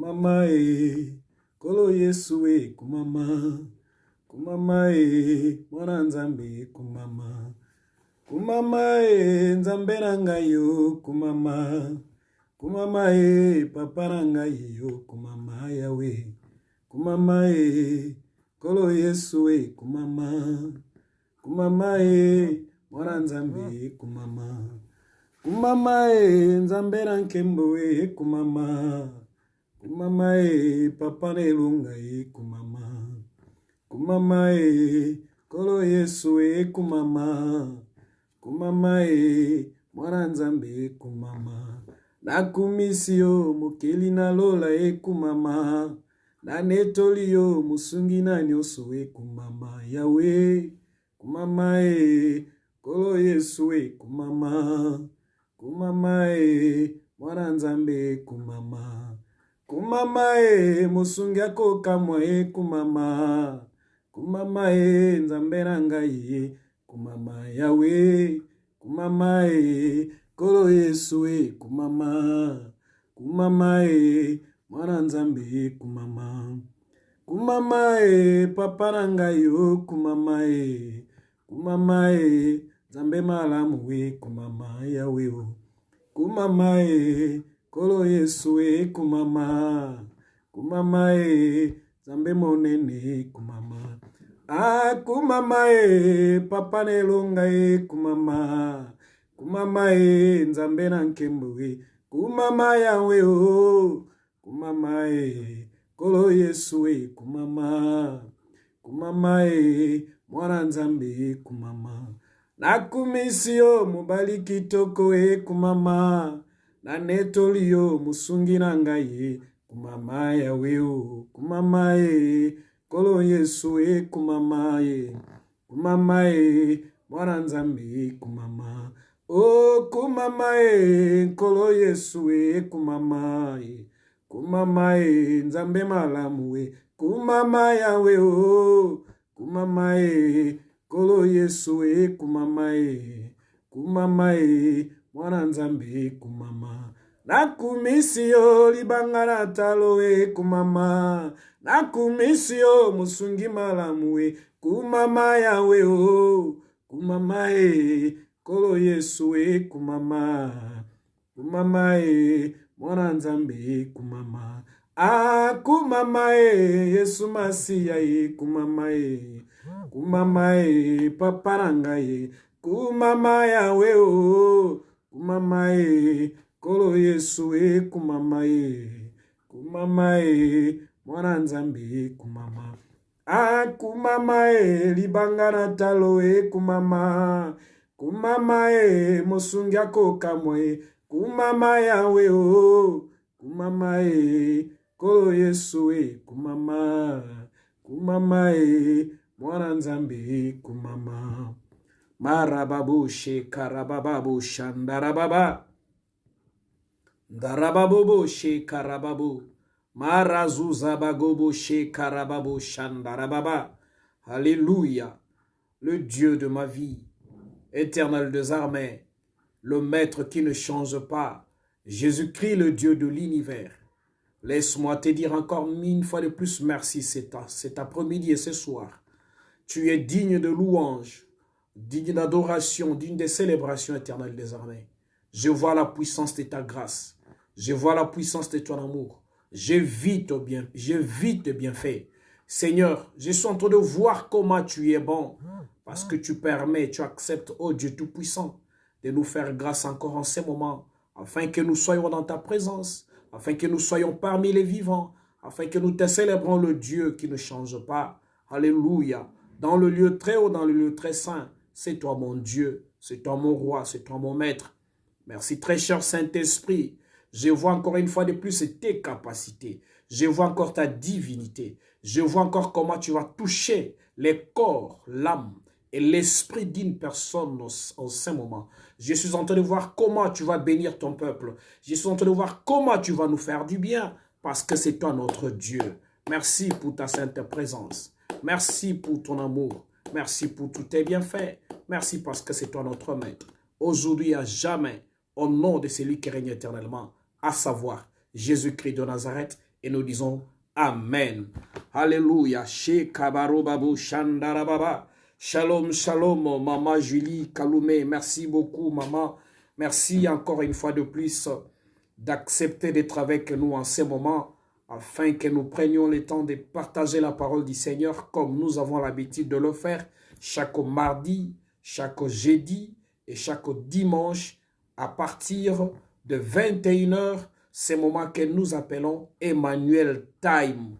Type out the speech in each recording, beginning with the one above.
kumama kolo Yesu kumama, kumama mwana nzambe kumama, kumama nzambe nanga yo kumama, kumama papa nanga yo kumama yawe, kumama kolo Yesu kumama, kumama mwana nzambe kumama, kumama nzambe na nkembo kumama, kumama papa nelunga kumama, kumama kolo Yesu kumama, kumama mwana nzambe kumama, nakumisio mokeli na lola kumama, na netolio musungi na nyoso kumama yawe, kumama kolo Yesu kumama, kumama mwana nzambe kumama, kumama musungi ako kamwa kumama, kumama nzambe nanga kumama yawe, kumama kolo Yesu kumama, kumama mwana nzambe kumama, kumama papa nanga yo kumama, kumama nzambe malamu kumama yawe, kumama kolo Yesu kumama, kumama nzambe monene kumama, kumama papa nelonga kumama, kumama nzambe na nkembo kumama yawe kumama kolo Yesu kumama, kumama mwana nzambe kumama, nakumisio mobali kitoko kumama, na netolio musungi na ngai kumama yawe kumama kolo Yesu kumama, kumama mwana nzambe kumama, kumama kolo Yesu kumama, kumama nzambe malamu kumama yawe kumama kolo Yesu kumama, kumama mwana nzambe kumama, nakumisio libangana talo kumama, nakumisio musungi malamu kumama yawe kumama kolo Yesu kumama, kumama mwana nzambe kumama, kumama Yesu Masiya kumama, kumama papa nanga kumama yawe kumama kolo Yesu kumama, kumama mwana nzambe kumama, kumama libangana talo kumama, kumama musungi ako kamwe kumama yawe kumama kolo Yesu kumama, kumama mwana nzambe kumama, marababu shekarababu shandarababa, ndarababu shekarababu, marazuza bagobo shekarababu shandarababa. Alléluia, le Dieu de ma vie, Éternel des armées, le Maître qui ne change pas, Jésus-Christ, le Dieu de l'univers. Laisse-moi te dire encore une fois de plus merci cet après-midi et ce soir. Tu es digne de louange, digne d'adoration, digne de célébration éternelle des armées. Je vois la puissance de ta grâce. Je vois la puissance de ton amour. Je vis tes bienfaits. Seigneur, je suis en train de voir comment tu es bon. Parce que tu permets, tu acceptes, oh Dieu Tout-Puissant, de nous faire grâce encore en ces moments, afin que nous soyons dans ta présence, afin que nous soyons parmi les vivants, afin que nous te célébrons le Dieu qui ne change pas. Alléluia. Dans le lieu très haut, dans le lieu très saint, c'est toi mon Dieu, c'est toi mon roi, c'est toi mon maître. Merci très cher Saint-Esprit. Je vois encore une fois de plus tes capacités. Je vois encore ta divinité. Je vois encore comment tu vas toucher les corps, l'âme et l'esprit d'une personne en ce moment. Je suis en train de voir comment tu vas bénir ton peuple. Je suis en train de voir comment tu vas nous faire du bien parce que c'est toi notre Dieu. Merci pour ta sainte présence. Merci pour ton amour. Merci pour tous tes bienfaits. Merci parce que c'est toi notre maître. Aujourd'hui à jamais, au nom de celui qui règne éternellement, à savoir Jésus-Christ de Nazareth, et nous disons Amen. Alléluia. Shekabarobabu Shandarababa. Shalom, shalom, Maman Julie Kaloumé. Merci beaucoup, Maman. Merci encore une fois de plus d'accepter d'être avec nous en ce moment afin que nous prenions le temps de partager la parole du Seigneur comme nous avons l'habitude de le faire chaque mardi, chaque jeudi et chaque dimanche à partir de 21h, ce moment que nous appelons Emmanuel Time.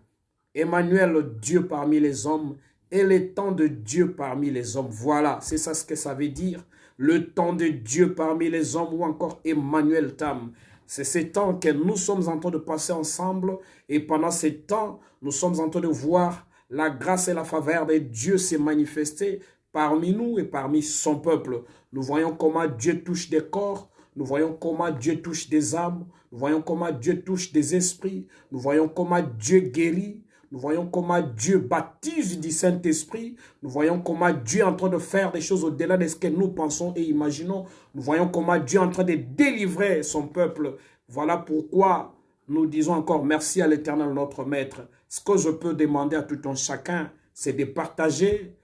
Emmanuel, Dieu parmi les hommes, et le temps de Dieu parmi les hommes. Voilà, c'est ça ce que ça veut dire. Le temps de Dieu parmi les hommes ou encore Emmanuel Time. C'est ce temps que nous sommes en train de passer ensemble et pendant ce temps, nous sommes en train de voir la grâce et la faveur de Dieu se manifester parmi nous et parmi son peuple. Nous voyons comment Dieu touche des corps, nous voyons comment Dieu touche des âmes, nous voyons comment Dieu touche des esprits, nous voyons comment Dieu guérit, nous voyons comment Dieu baptise du Saint-Esprit, nous voyons comment Dieu est en train de faire des choses au-delà de ce que nous pensons et imaginons, nous voyons comment Dieu est en train de délivrer son peuple. Voilà pourquoi nous disons encore merci à l'Éternel notre Maître. Ce que je peux demander à tout un chacun, c'est de partager,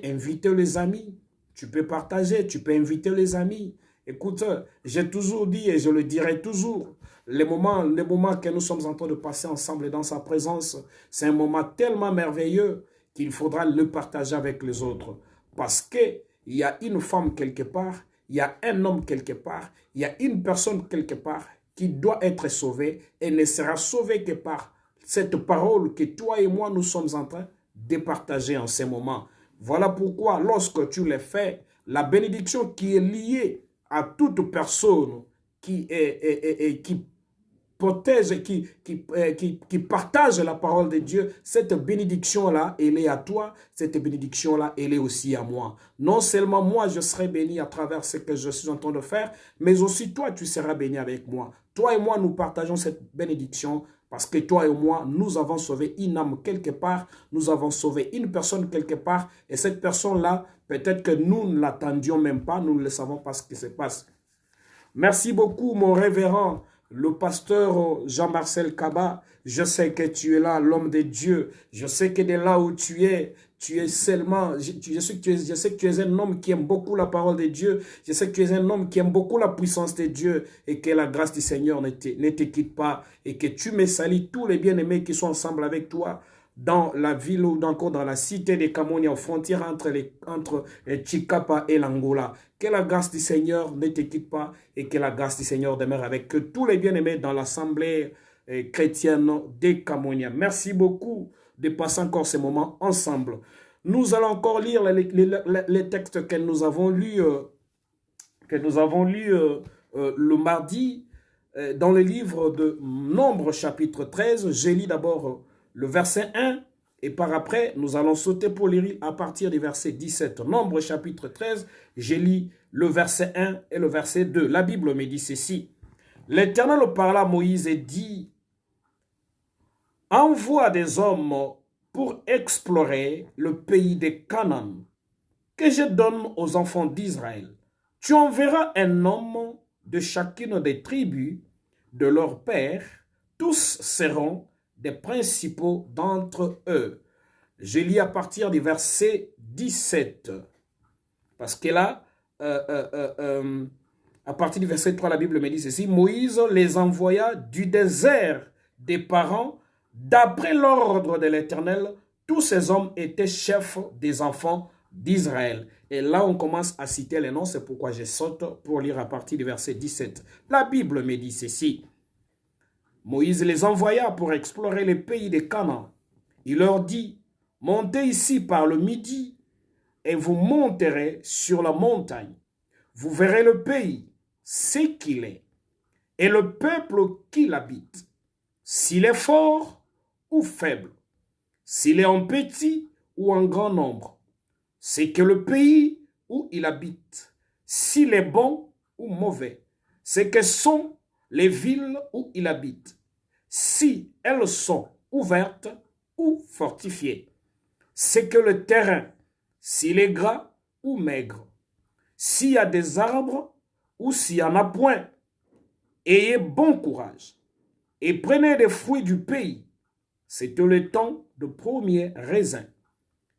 inviter les amis. Tu peux partager, tu peux inviter les amis. Écoute, j'ai toujours dit et je le dirai toujours, les moments que nous sommes en train de passer ensemble dans sa présence, c'est un moment tellement merveilleux qu'il faudra le partager avec les autres. Parce qu'il y a une femme quelque part, il y a un homme quelque part, il y a une personne quelque part qui doit être sauvée et ne sera sauvée que par cette parole que toi et moi nous sommes en train de partager en ce moment. Voilà pourquoi lorsque tu le fais, la bénédiction qui est liée à toute personne qui protège, qui partage la parole de Dieu, cette bénédiction-là, elle est à toi, cette bénédiction-là, elle est aussi à moi. Non seulement moi, je serai béni à travers ce que je suis en train de faire, mais aussi toi, tu seras béni avec moi. Toi et moi, nous partageons cette bénédiction parce que toi et moi, nous avons sauvé une âme quelque part, nous avons sauvé une personne quelque part, et cette personne-là, peut-être que nous ne l'attendions même pas, nous ne le savons pas ce qui se passe. Merci beaucoup, mon révérend, le pasteur Jean-Marcel Kaba. Je sais que tu es là, l'homme de Dieu. Je sais que de là où tu es seulement, je sais que tu es un homme qui aime beaucoup la parole de Dieu. Je sais que tu es un homme qui aime beaucoup la puissance de Dieu et que la grâce du Seigneur ne te quitte pas et que tu me salis tous les bien-aimés qui sont ensemble avec toi dans la ville ou encore dans la cité de Camonia, aux frontières entre Chikapa et l'Angola. Que la grâce du Seigneur ne te quitte pas et que la grâce du Seigneur demeure avec tous les bien-aimés dans l'assemblée chrétienne de Camonia. Merci beaucoup de passer encore ces moments ensemble. Nous allons encore lire les textes que nous avons lus le mardi dans le livre de Nombre chapitre 13. J'ai lu d'abord le verset 1 et par après nous allons sauter pour lire à partir du verset 17. Nombre chapitre 13, j'ai lu le verset 1 et le verset 2. La Bible me dit ceci. L'Éternel parla à Moïse et dit: envoie des hommes pour explorer le pays de Canaan que je donne aux enfants d'Israël. Tu enverras un homme de chacune des tribus de leur père. Tous seront des principaux d'entre eux. Je lis à partir du verset 17. Parce que là, à partir du verset 3, la Bible me dit ceci. Moïse les envoya du désert des parents. D'après l'ordre de l'Éternel, tous ces hommes étaient chefs des enfants d'Israël. Et là, on commence à citer les noms. C'est pourquoi je saute pour lire à partir du verset 17. La Bible me dit ceci. Moïse les envoya pour explorer le pays de Canaan. Il leur dit, montez ici par le midi et vous monterez sur la montagne. Vous verrez le pays, ce qu'il est, et le peuple qui l'habite, s'il est fort ou faible, s'il est en petit ou en grand nombre. C'est que le pays où il habite, s'il est bon ou mauvais, c'est que sont les villes où il habite, si elles sont ouvertes ou fortifiées. C'est que le terrain, s'il est gras ou maigre, s'il y a des arbres ou s'il n'y en a point. Ayez bon courage. et prenaient des fruits du pays. C'était le temps de premiers raisins.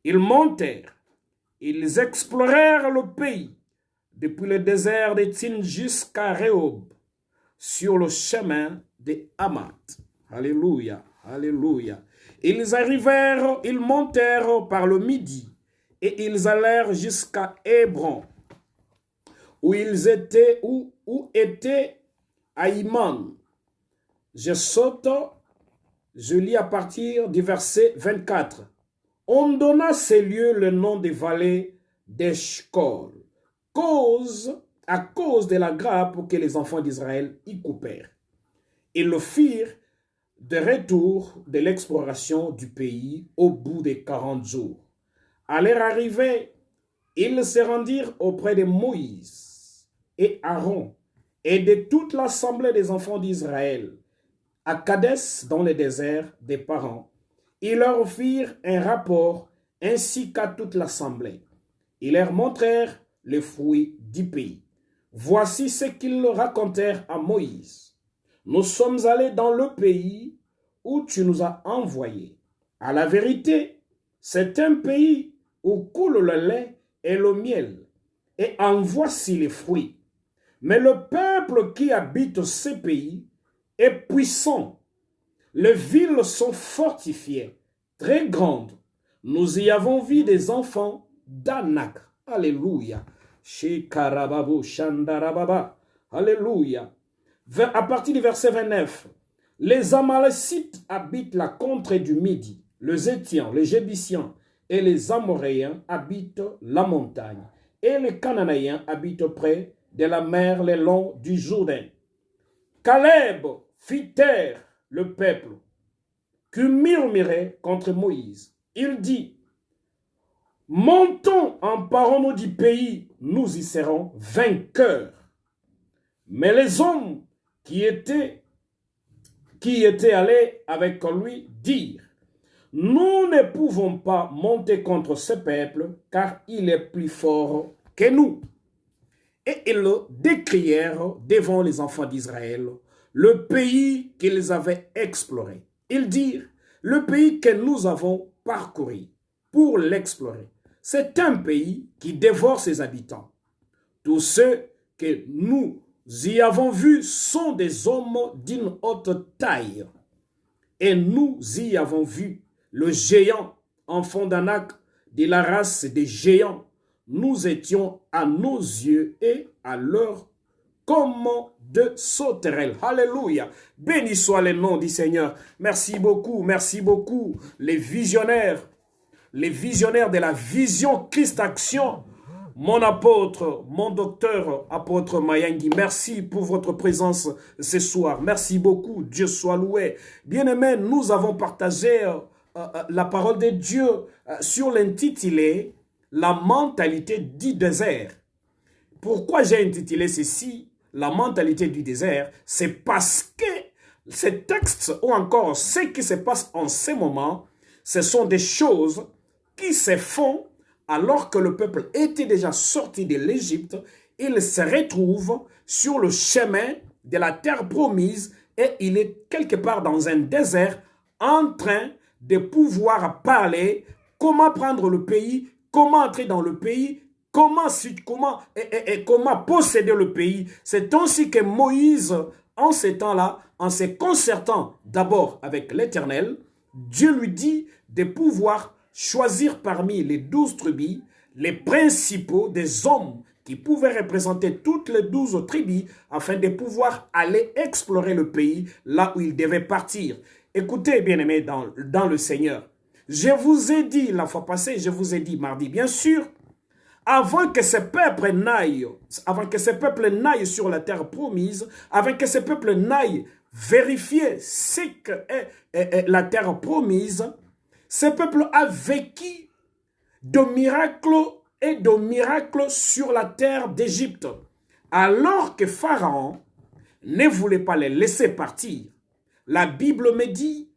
Ils montèrent, ils explorèrent le pays, depuis le désert de Tin jusqu'à Rehob, sur le chemin de Hamath. Alléluia, alléluia. Ils montèrent par le midi, et ils allèrent jusqu'à Hébron, où était Aïman. Je lis à partir du verset 24. On donna ces lieux le nom des vallées d'Eshcol, à cause de la grappe que les enfants d'Israël y coupèrent. Ils le firent de retour de l'exploration du pays au bout de 40 jours. À leur arrivée, ils se rendirent auprès de Moïse et Aaron et de toute l'assemblée des enfants d'Israël à Kadès dans le désert des parents. Ils leur firent un rapport ainsi qu'à toute l'assemblée. Ils leur montrèrent les fruits du pays. Voici ce qu'ils racontèrent à Moïse. Nous sommes allés dans le pays où tu nous as envoyés. À la vérité, c'est un pays où coule le lait et le miel, et en voici les fruits. Mais le peuple qui habite ce pays est puissant. Les villes sont fortifiées, très grandes. Nous y avons vu des enfants d'Anak. Alléluia. Shekarababo Shandarababa. Alléluia. À partir du verset 29. Les Amalécites habitent la contrée du Midi. Les Étiens, les Jébusiens et les Amoréens habitent la montagne. Et les Cananéens habitent près de la mer le long du Jourdain. Caleb fit taire le peuple qui murmurait contre Moïse. Il dit, montons, emparons-nous du pays, nous y serons vainqueurs. Mais les hommes qui étaient allés avec lui dirent, nous ne pouvons pas monter contre ce peuple, car il est plus fort que nous. Et ils décrièrent devant les enfants d'Israël le pays qu'ils avaient exploré. Ils dirent, le pays que nous avons parcouru pour l'explorer, c'est un pays qui dévore ses habitants. Tous ceux que nous y avons vus sont des hommes d'une haute taille. Et nous y avons vu le géant, enfant d'Anak, de la race des géants. Nous étions à nos yeux et à leur comme de sauterelles. Alléluia. Béni soit le nom du Seigneur. Merci beaucoup, les visionnaires de la vision Christ Action. Mon apôtre, mon docteur, apôtre Mayangi, merci pour votre présence ce soir. Merci beaucoup, Dieu soit loué. Bien-aimés, nous avons partagé la parole de Dieu sur l'intitulé « La mentalité du désert ». Pourquoi j'ai intitulé ceci « La mentalité du désert » C'est parce que ces textes ou encore ce qui se passe en ce moment, ce sont des choses qui se font alors que le peuple était déjà sorti de l'Égypte. Il se retrouve sur le chemin de la terre promise et il est quelque part dans un désert en train de pouvoir parler comment prendre le pays, comment entrer dans le pays, comment posséder le pays. C'est ainsi que Moïse, en ces temps-là, en se concertant d'abord avec l'Éternel, Dieu lui dit de pouvoir choisir parmi les 12 tribus les principaux des hommes qui pouvaient représenter toutes les 12 tribus afin de pouvoir aller explorer le pays là où ils devaient partir. Écoutez, bien-aimés dans le Seigneur, je vous ai dit la fois passée, je vous ai dit mardi, bien sûr, avant que ce peuple n'aille sur la terre promise, avant que ce peuple n'aille vérifier ce qu'est la terre promise, ce peuple a vécu de miracles sur la terre d'Égypte. Alors que Pharaon ne voulait pas les laisser partir, la Bible me dit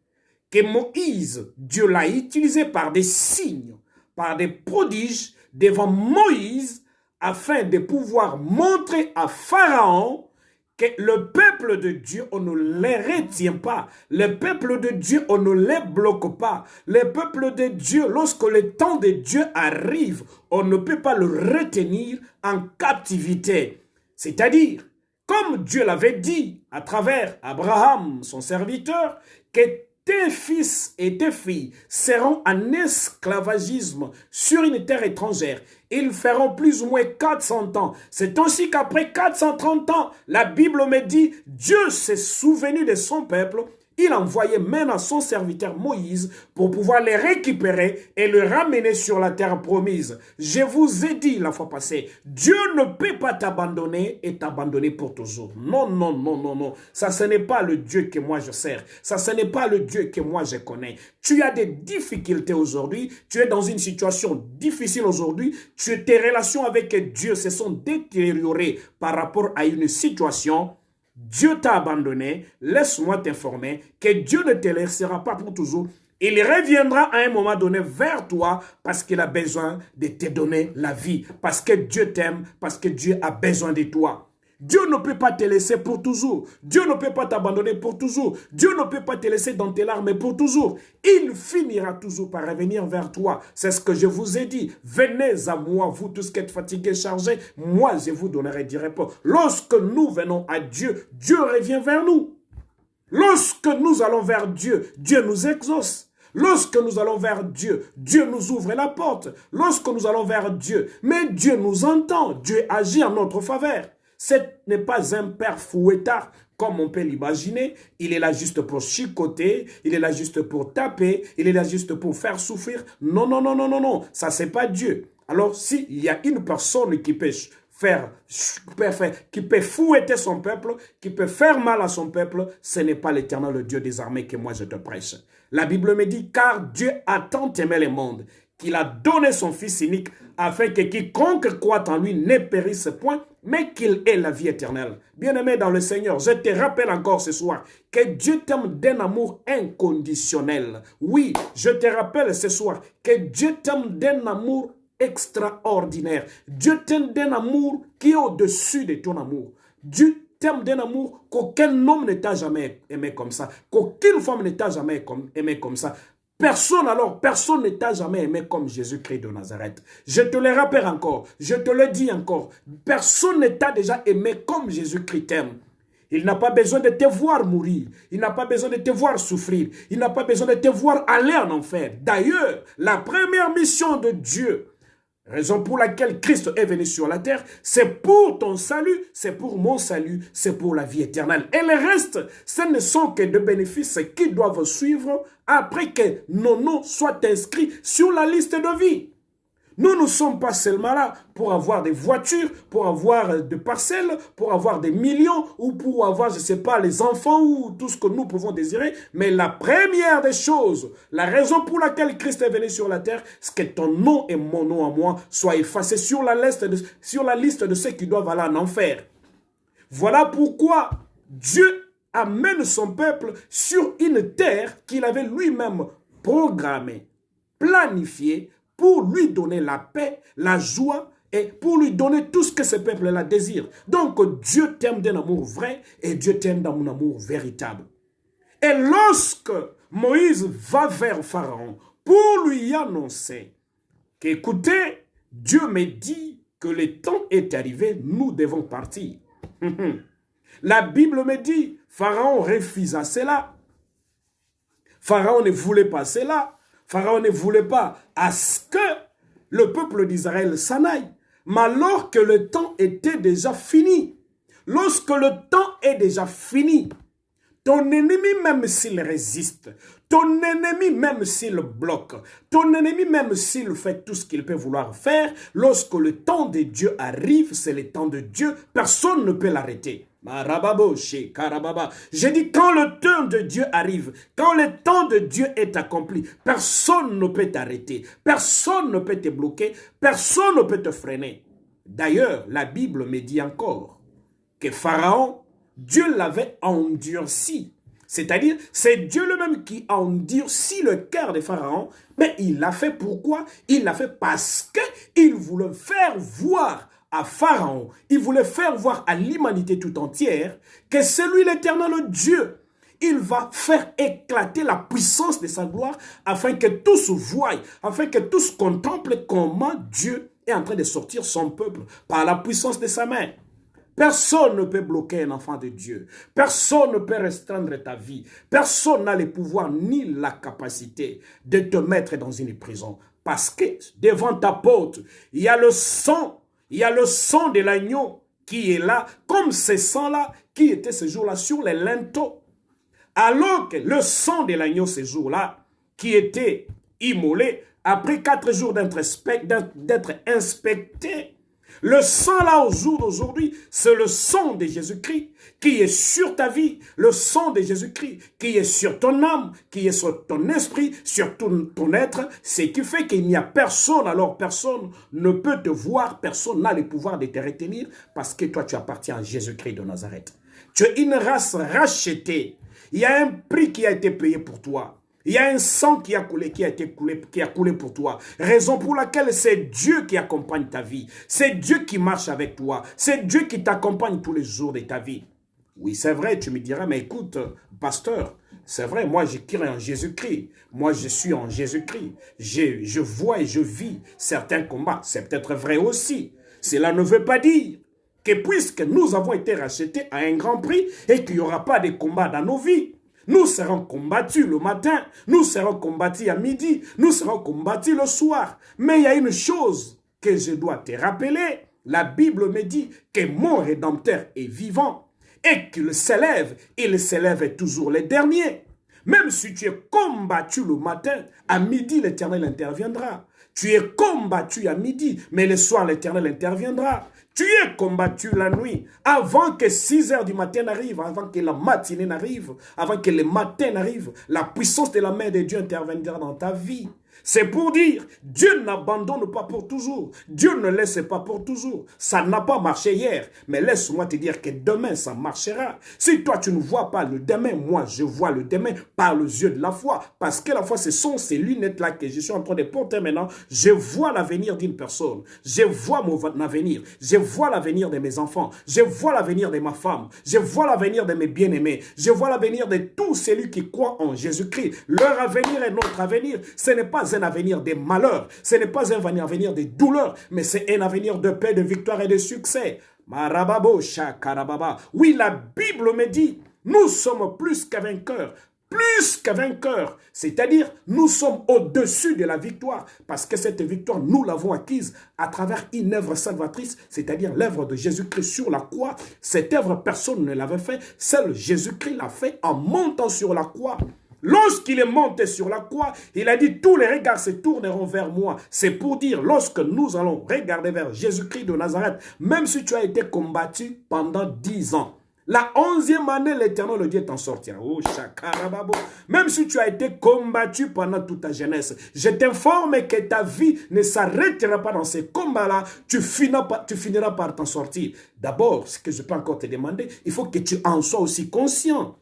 que Moïse, Dieu l'a utilisé par des signes, par des prodiges devant Moïse, afin de pouvoir montrer à Pharaon que le peuple de Dieu, on ne les retient pas. Le peuple de Dieu, on ne les bloque pas. Le peuple de Dieu, lorsque le temps de Dieu arrive, on ne peut pas le retenir en captivité. C'est-à-dire, comme Dieu l'avait dit à travers Abraham, son serviteur, que tes fils et tes filles seront en esclavagisme sur une terre étrangère. Ils feront plus ou moins 400 ans. C'est ainsi qu'après 430 ans, la Bible me dit, Dieu s'est souvenu de son peuple. Il envoyait maintenant son serviteur Moïse pour pouvoir les récupérer et les ramener sur la terre promise. Je vous ai dit la fois passée, Dieu ne peut pas t'abandonner et t'abandonner pour toujours. Non, non, non, non, non. Ça, ce n'est pas le Dieu que moi je sers. Ça, ce n'est pas le Dieu que moi je connais. Tu as des difficultés aujourd'hui. Tu es dans une situation difficile aujourd'hui. Tes relations avec Dieu se sont détériorées par rapport à une situation. Dieu t'a abandonné, laisse-moi t'informer que Dieu ne te laissera pas pour toujours. Il reviendra à un moment donné vers toi parce qu'il a besoin de te donner la vie. Parce que Dieu t'aime, parce que Dieu a besoin de toi. Dieu ne peut pas te laisser pour toujours. Dieu ne peut pas t'abandonner pour toujours. Dieu ne peut pas te laisser dans tes larmes pour toujours. Il finira toujours par revenir vers toi. C'est ce que je vous ai dit. Venez à moi, vous tous qui êtes fatigués, chargés. Moi, je vous donnerai du repos. Lorsque nous venons à Dieu, Dieu revient vers nous. Lorsque nous allons vers Dieu, Dieu nous exauce. Lorsque nous allons vers Dieu, Dieu nous ouvre la porte. Lorsque nous allons vers Dieu, mais Dieu nous entend. Dieu agit en notre faveur. Ce n'est pas un père fouettard comme on peut l'imaginer. Il est là juste pour chicoter, il est là juste pour taper, il est là juste pour faire souffrir. Non, non, non, non, non, non. Ça, c'est pas Dieu. Alors, s'il y a une personne qui peut qui peut fouetter son peuple, qui peut faire mal à son peuple, ce n'est pas l'Éternel, le Dieu des armées que moi je te prêche. La Bible me dit, car Dieu a tant aimé le monde, qu'il a donné son Fils unique, afin que quiconque croit en lui ne périsse point, mais qu'il ait la vie éternelle. Bien-aimé dans le Seigneur, je te rappelle encore ce soir que Dieu t'aime d'un amour inconditionnel. Oui, je te rappelle ce soir que Dieu t'aime d'un amour extraordinaire. Dieu t'aime d'un amour qui est au-dessus de ton amour. Dieu t'aime d'un amour qu'aucun homme ne t'a jamais aimé comme ça, qu'aucune femme ne t'a jamais aimé comme ça. Personne ne t'a jamais aimé comme Jésus-Christ de Nazareth. Je te le rappelle encore, je te le dis encore, personne ne t'a déjà aimé comme Jésus-Christ t'aime. Il n'a pas besoin de te voir mourir, il n'a pas besoin de te voir souffrir, il n'a pas besoin de te voir aller en enfer. D'ailleurs, la première mission de Dieu, raison pour laquelle Christ est venu sur la terre, c'est pour ton salut, c'est pour mon salut, c'est pour la vie éternelle. Et le reste, ce ne sont que des bénéfices qui doivent suivre après que nos noms soient inscrits sur la liste de vie. Nous ne sommes pas seulement là pour avoir des voitures, pour avoir des parcelles, pour avoir des millions ou pour avoir, je ne sais pas, les enfants ou tout ce que nous pouvons désirer. Mais la première des choses, la raison pour laquelle Christ est venu sur la terre, c'est que ton nom et mon nom à moi soient effacés sur la liste de ceux qui doivent aller en enfer. Voilà pourquoi Dieu amène son peuple sur une terre qu'il avait lui-même programmée, planifiée, pour lui donner la paix, la joie et pour lui donner tout ce que ce peuple-là désire. Donc Dieu t'aime d'un amour vrai et Dieu t'aime d'un amour véritable. Et lorsque Moïse va vers Pharaon pour lui annoncer qu'écoutez, Dieu me dit que le temps est arrivé, nous devons partir. La Bible me dit, Pharaon refusa cela. Pharaon ne voulait pas cela. Pharaon ne voulait pas à ce que le peuple d'Israël s'en aille. Mais alors que le temps était déjà fini, lorsque le temps est déjà fini, ton ennemi même s'il résiste, ton ennemi même s'il bloque, ton ennemi même s'il fait tout ce qu'il peut vouloir faire, lorsque le temps de Dieu arrive, c'est le temps de Dieu, personne ne peut l'arrêter. J'ai dit quand le temps de Dieu arrive, quand le temps de Dieu est accompli, personne ne peut t'arrêter, personne ne peut te bloquer, personne ne peut te freiner. D'ailleurs, la Bible me dit encore que Pharaon, Dieu l'avait endurci. C'est-à-dire, c'est Dieu lui-même qui a endurci le cœur de Pharaon, mais il l'a fait pourquoi? Il l'a fait parce qu'il voulait faire voir à Pharaon, il voulait faire voir à l'humanité tout entière que c'est lui l'éternel Dieu. Il va faire éclater la puissance de sa gloire afin que tous voient, afin que tous contemplent comment Dieu est en train de sortir son peuple par la puissance de sa main. Personne ne peut bloquer un enfant de Dieu. Personne ne peut restreindre ta vie. Personne n'a le pouvoir ni la capacité de te mettre dans une prison. Parce que devant ta porte, il y a le sang de l'agneau qui est là, comme ce sang-là qui était ce jour-là sur les linteaux. Alors que le sang de l'agneau ce jour-là, qui était immolé, après 4 jours d'être inspecté, le sang là au jour d'aujourd'hui, c'est le sang de Jésus-Christ qui est sur ta vie, le sang de Jésus-Christ qui est sur ton âme, qui est sur ton esprit, sur ton être, ce qui fait qu'il n'y a personne, alors personne ne peut te voir, personne n'a le pouvoir de te retenir parce que toi tu appartiens à Jésus-Christ de Nazareth. Tu es une race rachetée, il y a un prix qui a été payé pour toi. Il y a un sang qui a coulé pour toi. Raison pour laquelle c'est Dieu qui accompagne ta vie. C'est Dieu qui marche avec toi. C'est Dieu qui t'accompagne tous les jours de ta vie. Oui, c'est vrai, tu me diras, mais écoute, pasteur, c'est vrai, moi je crie en Jésus-Christ. Moi je suis en Jésus-Christ. Je vois et je vis certains combats. C'est peut-être vrai aussi. Cela ne veut pas dire que puisque nous avons été rachetés à un grand prix et qu'il n'y aura pas de combat dans nos vies, nous serons combattus le matin, nous serons combattus à midi, nous serons combattus le soir. Mais il y a une chose que je dois te rappeler. La Bible me dit que mon Rédempteur est vivant et qu'il s'élève, il s'élève toujours le dernier. Même si tu es combattu le matin, à midi l'Éternel interviendra. Tu es combattu à midi, mais le soir l'Éternel interviendra. Tu es combattu la nuit, avant que 6 heures du matin n'arrive, avant que la matinée n'arrive, avant que le matin n'arrive, la puissance de la main de Dieu interviendra dans ta vie. C'est pour dire, Dieu n'abandonne pas pour toujours. Dieu ne laisse pas pour toujours. Ça n'a pas marché hier, mais laisse-moi te dire que demain, ça marchera. Si toi, tu ne vois pas le demain, moi, je vois le demain par les yeux de la foi. Parce que la foi, ce sont ces lunettes-là que je suis en train de porter maintenant. Je vois l'avenir d'une personne. Je vois mon avenir. Je vois l'avenir de mes enfants. Je vois l'avenir de ma femme. Je vois l'avenir de mes bien-aimés. Je vois l'avenir de tous celui qui croient en Jésus-Christ. Leur avenir est notre avenir. Ce n'est pas un avenir de malheur, ce n'est pas un avenir de douleur, mais c'est un avenir de paix, de victoire et de succès. Marababo, shakarababa. Oui, la Bible me dit, nous sommes plus qu'un vainqueur. Plus qu'un vainqueur, c'est-à-dire nous sommes au-dessus de la victoire, parce que cette victoire, nous l'avons acquise à travers une œuvre salvatrice, c'est-à-dire l'œuvre de Jésus-Christ sur la croix. Cette œuvre, personne ne l'avait fait, seul Jésus-Christ l'a fait en montant sur la croix. Lorsqu'il est monté sur la croix, il a dit, tous les regards se tourneront vers moi. C'est pour dire, lorsque nous allons regarder vers Jésus-Christ de Nazareth, même si tu as été combattu pendant 10 ans, la 11e année, l'Éternel le Dieu t'en sortira. Oh, chakarababo. Même si tu as été combattu pendant toute ta jeunesse, je t'informe que ta vie ne s'arrêtera pas dans ces combats-là. Tu finiras par t'en sortir. D'abord, ce que je peux encore te demander, il faut que tu en sois aussi conscient.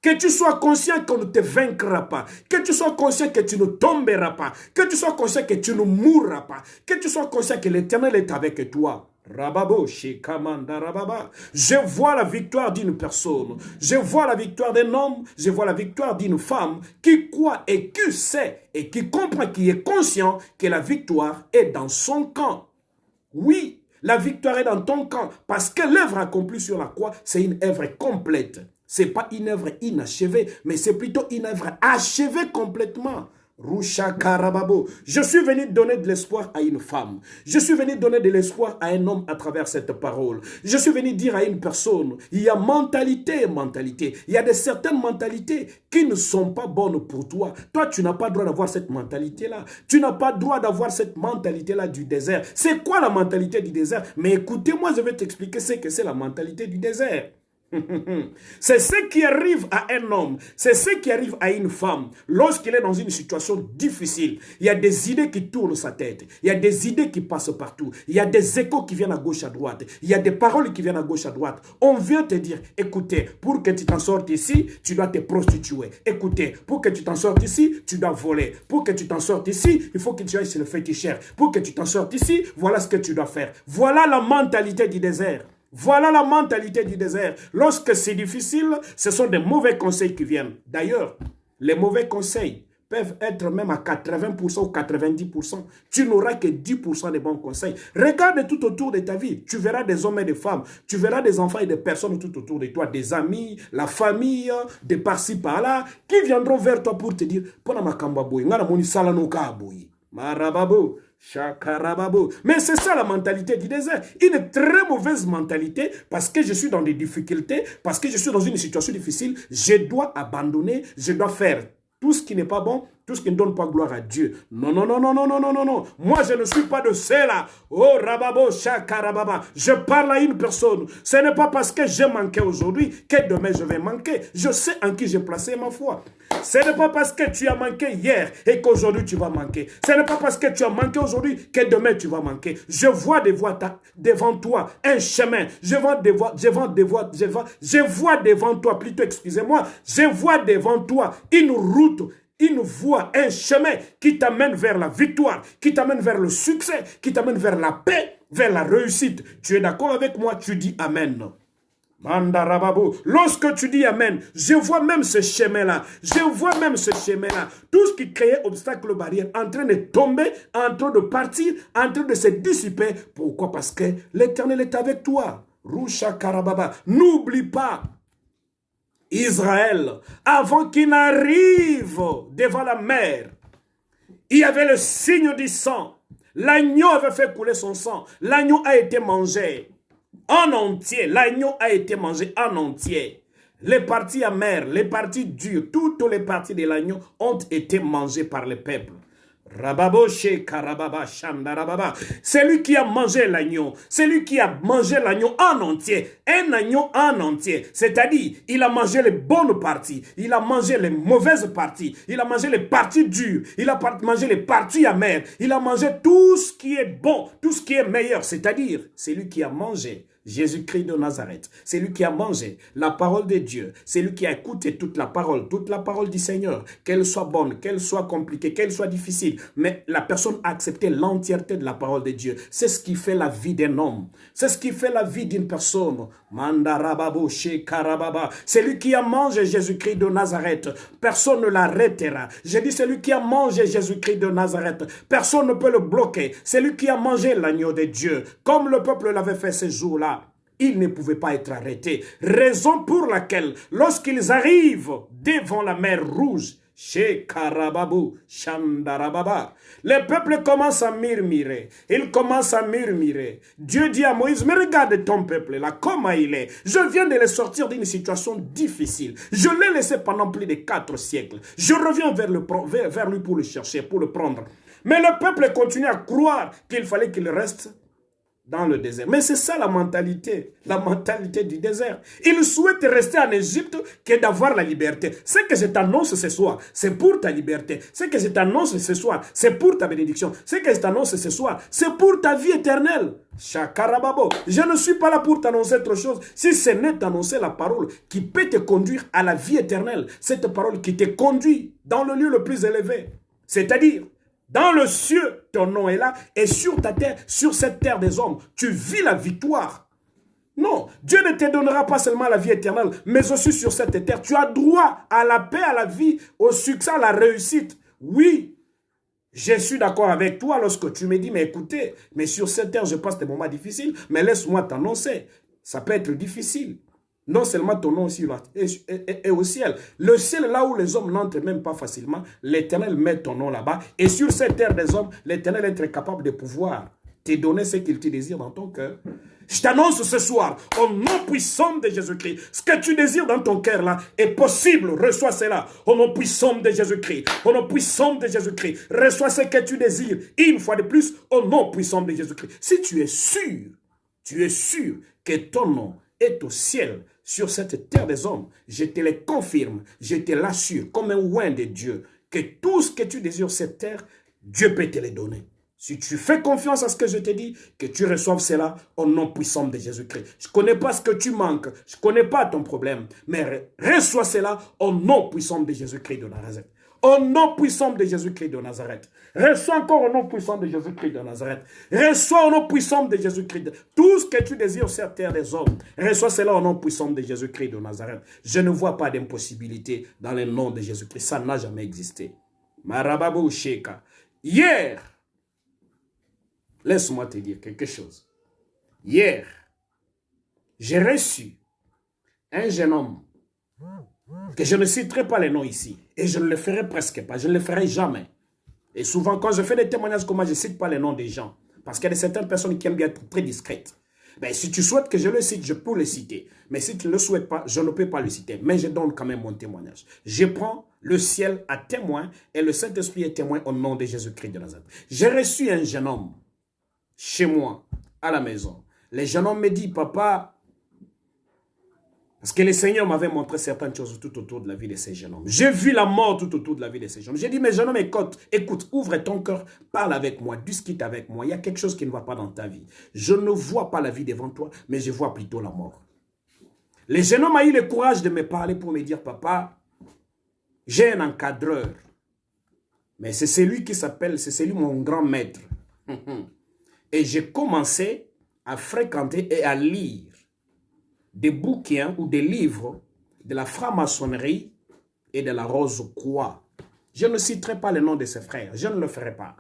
Que tu sois conscient qu'on ne te vaincra pas. Que tu sois conscient que tu ne tomberas pas. Que tu sois conscient que tu ne mourras pas. Que tu sois conscient que l'Éternel est avec toi. Rababo, Shekamanda, Rababa. Je vois la victoire d'une personne. Je vois la victoire d'un homme. Je vois la victoire d'une femme qui croit et qui sait et qui comprend, qui est conscient que la victoire est dans son camp. Oui, la victoire est dans ton camp parce que l'œuvre accomplie sur la croix, c'est une œuvre complète. Ce n'est pas une œuvre inachevée, mais c'est plutôt une œuvre achevée complètement. Rusha Karababo. Je suis venu donner de l'espoir à une femme. Je suis venu donner de l'espoir à un homme à travers cette parole. Je suis venu dire à une personne, il y a mentalité. Il y a certaines mentalités qui ne sont pas bonnes pour toi. Toi, tu n'as pas le droit d'avoir cette mentalité-là. Tu n'as pas le droit d'avoir cette mentalité-là du désert. C'est quoi la mentalité du désert? Mais écoutez-moi, je vais t'expliquer ce que c'est la mentalité du désert. C'est ce qui arrive à un homme, c'est ce qui arrive à une femme lorsqu'il est dans une situation difficile. Il y a des idées qui tournent sa tête, il y a des idées qui passent partout, il y a des échos qui viennent à gauche à droite, il y a des paroles qui viennent à gauche à droite. On vient te dire, écoutez, pour que tu t'en sortes ici, tu dois te prostituer. Écoutez, pour que tu t'en sortes ici, tu dois voler. Pour que tu t'en sortes ici, il faut que tu ailles chez le féticheur. Pour que tu t'en sortes ici, voilà ce que tu dois faire. Voilà la mentalité du désert. Voilà la mentalité du désert. Lorsque c'est difficile, ce sont des mauvais conseils qui viennent. D'ailleurs, les mauvais conseils peuvent être même à 80% ou 90%. Tu n'auras que 10% de bons conseils. Regarde tout autour de ta vie. Tu verras des hommes et des femmes. Tu verras des enfants et des personnes tout autour de toi. Des amis, la famille, des par-ci, par-là, qui viendront vers toi pour te dire, Pona makamba boy, ngana moni sala no ka boy. Marababo. Chakarababo. Mais c'est ça la mentalité du désert. Une très mauvaise mentalité parce que je suis dans des difficultés, parce que je suis dans une situation difficile. Je dois abandonner, je dois faire tout ce qui n'est pas bon, tout ce qui ne donne pas gloire à Dieu. Non, non, non, non, non, non, non, non, non. Moi, je ne suis pas de ceux-là. Oh, rababo, chakarababa. Je parle à une personne. Ce n'est pas parce que j'ai manqué aujourd'hui que demain je vais manquer. Je sais en qui j'ai placé ma foi. Ce n'est pas parce que tu as manqué hier et qu'aujourd'hui tu vas manquer. Ce n'est pas parce que tu as manqué aujourd'hui que demain tu vas manquer. Je vois devant toi un chemin. Je vois devant toi, plutôt, excusez-moi, je vois devant toi une route, une voie, un chemin qui t'amène vers la victoire, qui t'amène vers le succès, qui t'amène vers la paix, vers la réussite. Tu es d'accord avec moi? Tu dis Amen. Mandarababo. Lorsque tu dis Amen, je vois même ce chemin-là. Je vois même ce chemin-là. Tout ce qui créait obstacle barrière en train de tomber, en train de partir, en train de se dissiper. Pourquoi? Parce que l'Éternel est avec toi. Rusha Karababa. N'oublie pas Israël, avant qu'il n'arrive devant la mer, il y avait le signe du sang. L'agneau avait fait couler son sang. L'agneau a été mangé en entier. L'agneau a été mangé en entier. Les parties amères, les parties dures, toutes les parties de l'agneau ont été mangées par le peuple. Rababoshe karababa shandarababa. C'est lui qui a mangé l'agneau. C'est lui qui a mangé l'agneau en entier. Un agneau en entier. C'est-à-dire, il a mangé les bonnes parties. Il a mangé les mauvaises parties. Il a mangé les parties dures. Il a mangé les parties amères. Il a mangé tout ce qui est bon, tout ce qui est meilleur. C'est-à-dire, c'est lui qui a mangé Jésus-Christ de Nazareth. C'est lui qui a mangé la parole de Dieu. C'est lui qui a écouté toute la parole du Seigneur. Qu'elle soit bonne, qu'elle soit compliquée, qu'elle soit difficile. Mais la personne a accepté l'entièreté de la parole de Dieu. C'est ce qui fait la vie d'un homme. C'est ce qui fait la vie d'une personne. Mandarababo, Shekarababa. C'est lui qui a mangé Jésus-Christ de Nazareth. Personne ne l'arrêtera. J'ai dit c'est lui qui a mangé Jésus-Christ de Nazareth. Personne ne peut le bloquer. C'est lui qui a mangé l'agneau de Dieu. Comme le peuple l'avait fait ces jours-là. Ils ne pouvaient pas être arrêtés. Raison pour laquelle, lorsqu'ils arrivent devant la mer Rouge, chez Karababou, Chandarababa, le peuple commence à murmurer. Il commence à murmurer. Dieu dit à Moïse, mais regarde ton peuple là, comment il est. Je viens de le sortir d'une situation difficile. Je l'ai laissé pendant plus de 4 siècles. Je reviens vers lui pour le chercher, pour le prendre. Mais le peuple continue à croire qu'il fallait qu'il reste dans le désert. Mais c'est ça la mentalité du désert. Ils souhaitent rester en Égypte que d'avoir la liberté. Ce que je t'annonce ce soir, c'est pour ta liberté. Ce que je t'annonce ce soir, c'est pour ta bénédiction. Ce que je t'annonce ce soir, c'est pour ta vie éternelle. Chakarababo. Je ne suis pas là pour t'annoncer autre chose. Si ce n'est t'annoncer la parole qui peut te conduire à la vie éternelle, cette parole qui te conduit dans le lieu le plus élevé. C'est-à-dire, dans le ciel, ton nom est là, et sur ta terre, sur cette terre des hommes, tu vis la victoire. Non, Dieu ne te donnera pas seulement la vie éternelle, mais aussi sur cette terre. Tu as droit à la paix, à la vie, au succès, à la réussite. Oui, je suis d'accord avec toi lorsque tu me dis, mais écoutez, mais sur cette terre, je passe des moments difficiles, mais laisse-moi t'annoncer. Ça peut être difficile. Non seulement ton nom aussi est au ciel. Le ciel, là où les hommes n'entrent même pas facilement, l'Éternel met ton nom là-bas. Et sur cette terre des hommes, l'Éternel est capable de pouvoir te donner ce qu'il te désire dans ton cœur. Je t'annonce ce soir, au nom puissant de Jésus-Christ, ce que tu désires dans ton cœur là est possible. Reçois cela. Au nom puissant de Jésus-Christ. Au nom puissant de Jésus-Christ. Reçois ce que tu désires. Une fois de plus, au nom puissant de Jésus-Christ. Si tu es sûr que ton nom est au ciel, sur cette terre des hommes, je te les confirme, je te l'assure, comme un oint de Dieu, que tout ce que tu désires sur cette terre, Dieu peut te les donner. Si tu fais confiance à ce que je te dis, que tu reçoives cela au nom puissant de Jésus-Christ. Je ne connais pas ce que tu manques, je ne connais pas ton problème, mais reçois cela au nom puissant de Jésus-Christ de Nazareth. Au nom puissant de Jésus-Christ de Nazareth. Reçois encore au nom puissant de Jésus-Christ de Nazareth. Reçois au nom puissant de Jésus-Christ. Tout ce que tu désires sur la terre des hommes, reçois cela au nom puissant de Jésus-Christ de Nazareth. Je ne vois pas d'impossibilité dans le nom de Jésus-Christ. Ça n'a jamais existé. Marababou Sheka. Hier, laisse-moi te dire quelque chose. Hier, j'ai reçu un jeune homme que je ne citerai pas les noms ici. Et je ne le ferai presque pas. Je ne le ferai jamais. Et souvent, quand je fais des témoignages comme moi, je ne cite pas les noms des gens. Parce qu'il y a certaines personnes qui aiment bien être très discrètes. Ben, si tu souhaites que je le cite, je peux le citer. Mais si tu ne le souhaites pas, je ne peux pas le citer. Mais je donne quand même mon témoignage. Je prends le ciel à témoin et le Saint-Esprit est témoin au nom de Jésus-Christ de Nazareth. J'ai reçu un jeune homme chez moi, à la maison. Le jeune homme me dit, papa, parce que le Seigneur m'avait montré certaines choses tout autour de la vie de ces jeunes hommes. J'ai vu la mort tout autour de la vie de ces jeunes hommes. J'ai dit, mais jeune homme, écoute, ouvre ton cœur, parle avec moi, discute avec moi. Il y a quelque chose qui ne va pas dans ta vie. Je ne vois pas la vie devant toi, mais je vois plutôt la mort. Le jeune homme a eu le courage de me parler pour me dire, papa, j'ai un encadreur. Mais c'est celui qui s'appelle, c'est celui mon grand maître. Et j'ai commencé à fréquenter et à lire des bouquins ou des livres de la franc-maçonnerie et de la Rose-Croix. Je ne citerai pas le nom de ces frères, je ne le ferai pas.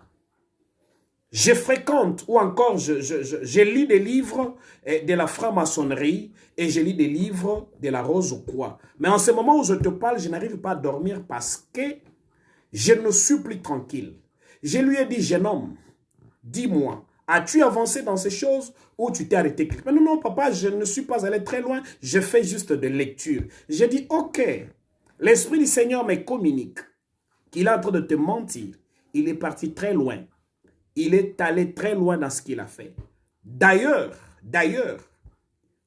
Je fréquente ou encore je lis des livres de la franc-maçonnerie et je lis des livres de la Rose-Croix. Mais en ce moment où je te parle, je n'arrive pas à dormir parce que je ne suis plus tranquille. Je lui ai dit, jeune homme, dis-moi, as-tu avancé dans ces choses ou tu t'es arrêté? Mais non, non, papa, je ne suis pas allé très loin. Je fais juste de lecture. J'ai dit, ok, l'Esprit du Seigneur me communique qu'il est en train de te mentir. Il est parti très loin. Il est allé très loin dans ce qu'il a fait. D'ailleurs,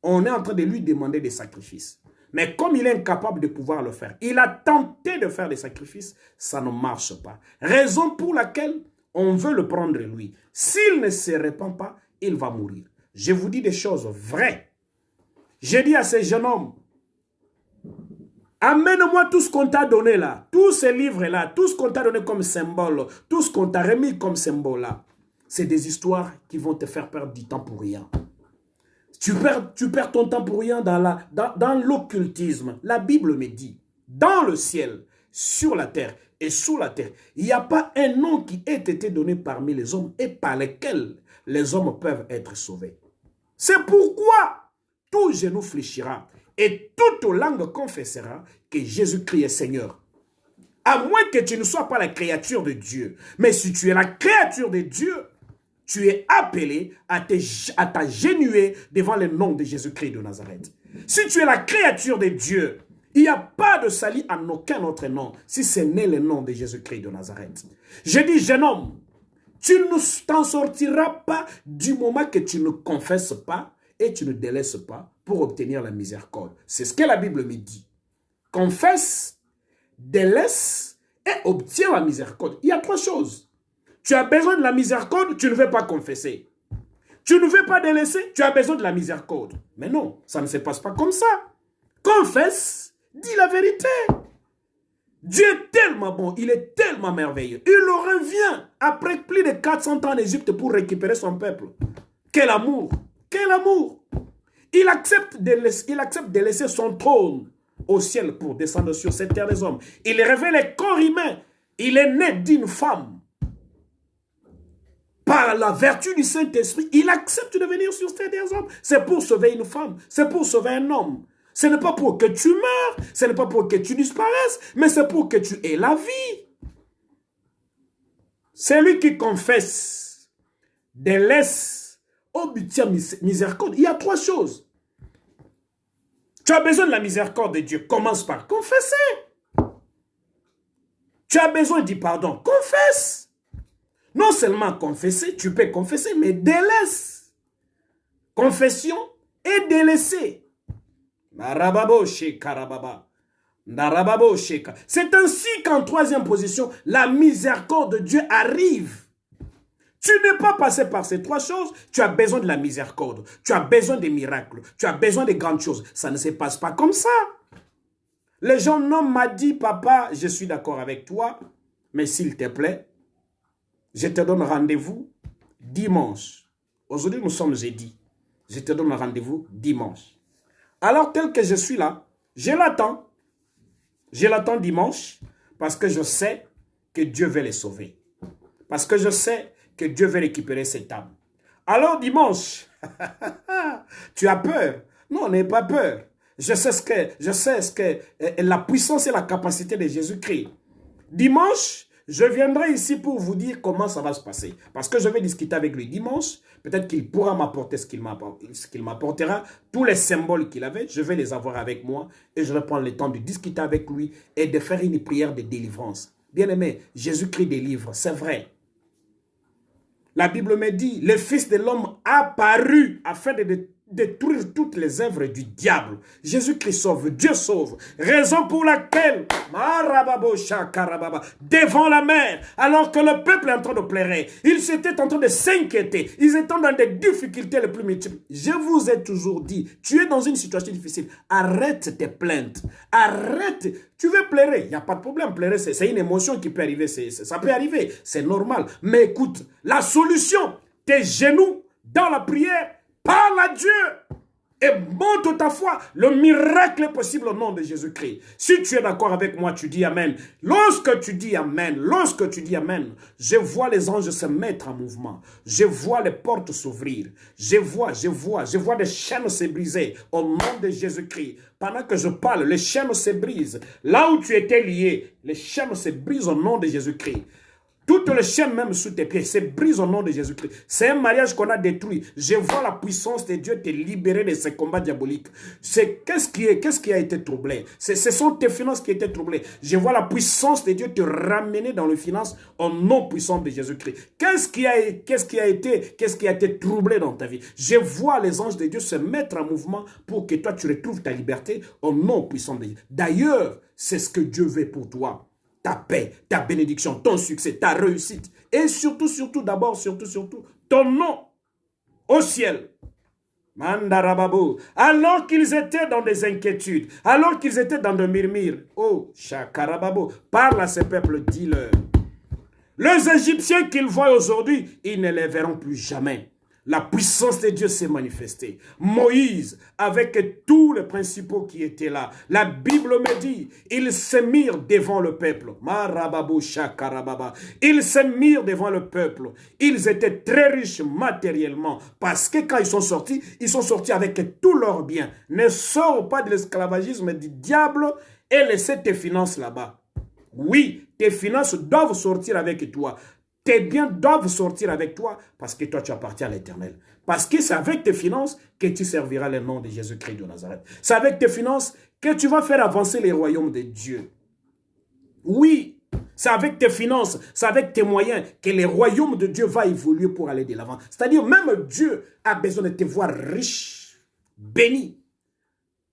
on est en train de lui demander des sacrifices. Mais comme il est incapable de pouvoir le faire, il a tenté de faire des sacrifices, ça ne marche pas. Raison pour laquelle on veut le prendre lui. S'il ne se répand pas, il va mourir. Je vous dis des choses vraies. J'ai dit à ces jeunes hommes, amène-moi tout ce qu'on t'a donné là, tous ces livres-là, tout ce qu'on t'a donné comme symbole, tout ce qu'on t'a remis comme symbole là. C'est des histoires qui vont te faire perdre du temps pour rien. Tu perds ton temps pour rien dans l'occultisme. La Bible me dit, dans le ciel, sur la terre et sous la terre, il n'y a pas un nom qui ait été donné parmi les hommes et par lequel les hommes peuvent être sauvés. C'est pourquoi tout genou fléchira et toute langue confessera que Jésus-Christ est Seigneur. À moins que tu ne sois pas la créature de Dieu. Mais si tu es la créature de Dieu, tu es appelé à t'agenouiller devant le nom de Jésus-Christ de Nazareth. Si tu es la créature de Dieu, il n'y a pas de salut en aucun autre nom, si ce n'est le nom de Jésus-Christ de Nazareth. Je dis, jeune homme, tu ne t'en sortiras pas du moment que tu ne confesses pas et tu ne délaisses pas pour obtenir la miséricorde. C'est ce que la Bible me dit. Confesse, délaisse et obtiens la miséricorde. Il y a trois choses. Tu as besoin de la miséricorde, tu ne veux pas confesser. Tu ne veux pas délaisser, tu as besoin de la miséricorde. Mais non, ça ne se passe pas comme ça. Confesse, dis la vérité. Dieu est tellement bon, il est tellement merveilleux. Il revient après plus de 400 ans en Égypte pour récupérer son peuple. Quel amour, quel amour. Il accepte de laisser son trône au ciel pour descendre sur cette terre des hommes. Il révèle le corps humain. Il est né d'une femme. Par la vertu du Saint-Esprit, il accepte de venir sur cette terre des hommes. C'est pour sauver une femme, c'est pour sauver un homme. Ce n'est pas pour que tu meurs, ce n'est pas pour que tu disparaisses, mais c'est pour que tu aies la vie. Celui qui confesse, délaisse, obtient miséricorde. Il y a trois choses. Tu as besoin de la miséricorde de Dieu. Commence par confesser. Tu as besoin du pardon. Confesse. Non seulement confesser, tu peux confesser, mais délaisse. Confession et délaisser. Marababo shekarababa. Narababo sheka. C'est ainsi qu'en troisième position, la miséricorde de Dieu arrive. Tu n'es pas passé par ces trois choses, tu as besoin de la miséricorde, tu as besoin des miracles, tu as besoin des grandes choses. Ça ne se passe pas comme ça. Le jeune homme m'a dit, papa, je suis d'accord avec toi, mais s'il te plaît, je te donne rendez-vous dimanche. Aujourd'hui, nous sommes jeudi. Je te donne rendez-vous dimanche. Alors, tel que je suis là, je l'attends. Je l'attends dimanche parce que je sais que Dieu veut les sauver. Parce que je sais que Dieu veut récupérer cette âme. Alors dimanche, tu as peur. Non, n'aie pas peur. Je sais ce que la puissance et la capacité de Jésus-Christ. Dimanche, je viendrai ici pour vous dire comment ça va se passer. Parce que je vais discuter avec lui dimanche. Peut-être qu'il pourra m'apporter ce qu'il m'apportera. Tous les symboles qu'il avait, je vais les avoir avec moi. Et je vais prendre le temps de discuter avec lui et de faire une prière de délivrance. Bien-aimé, Jésus-Christ délivre, c'est vrai. La Bible me dit, le Fils de l'homme a apparu afin de détruire toutes les œuvres du diable. Jésus-Christ sauve, Dieu sauve. Raison pour laquelle, devant la mer, alors que le peuple est en train de pleurer, ils étaient en train de s'inquiéter, ils étaient dans des difficultés les plus multiples. Je vous ai toujours dit, tu es dans une situation difficile, arrête tes plaintes, arrête. Tu veux pleurer, il n'y a pas de problème, pleurer c'est une émotion qui peut arriver, ça peut arriver, c'est normal. Mais écoute, la solution, tes genoux dans la prière, parle à Dieu et montre ta foi. Le miracle est possible au nom de Jésus-Christ. Si tu es d'accord avec moi, tu dis Amen. Lorsque tu dis Amen, je vois les anges se mettre en mouvement. Je vois les portes s'ouvrir. Je vois des chaînes se briser au nom de Jésus-Christ. Pendant que je parle, les chaînes se brisent. Là où tu étais lié, les chaînes se brisent au nom de Jésus-Christ. Toutes les chaînes même sous tes pieds se brisent au nom de Jésus-Christ. C'est un mariage qu'on a détruit. Je vois la puissance de Dieu te libérer de ces combats diaboliques. Qu'est-ce qui a été troublé? Ce sont tes finances qui étaient troublées. Je vois la puissance de Dieu te ramener dans les finances au nom puissant de Jésus-Christ. Qu'est-ce qui a été troublé dans ta vie? Je vois les anges de Dieu se mettre en mouvement pour que toi tu retrouves ta liberté au nom puissant de Dieu. D'ailleurs, c'est ce que Dieu veut pour toi. Ta paix, ta bénédiction, ton succès, ta réussite. Et surtout, d'abord, ton nom au ciel. Mandarababo. Alors qu'ils étaient dans des inquiétudes, alors qu'ils étaient dans des murmures. Oh, Shakarababo, parle à ce peuple, dis-leur. Les Égyptiens qu'ils voient aujourd'hui, ils ne les verront plus jamais. La puissance de Dieu s'est manifestée. Moïse, avec tous les principaux qui étaient là, la Bible me dit, ils se mirent devant le peuple. Ils se mirent devant le peuple. Ils étaient très riches matériellement. Parce que quand ils sont sortis avec tous leurs biens. Ne sors pas de l'esclavagisme du diable et laissez tes finances là-bas. Oui, tes finances doivent sortir avec toi. Tes biens doivent sortir avec toi parce que toi, tu appartiens à l'Éternel. Parce que c'est avec tes finances que tu serviras le nom de Jésus-Christ de Nazareth. C'est avec tes finances que tu vas faire avancer les royaumes de Dieu. Oui, c'est avec tes finances, c'est avec tes moyens que les royaumes de Dieu va évoluer pour aller de l'avant. C'est-à-dire, même Dieu a besoin de te voir riche, béni.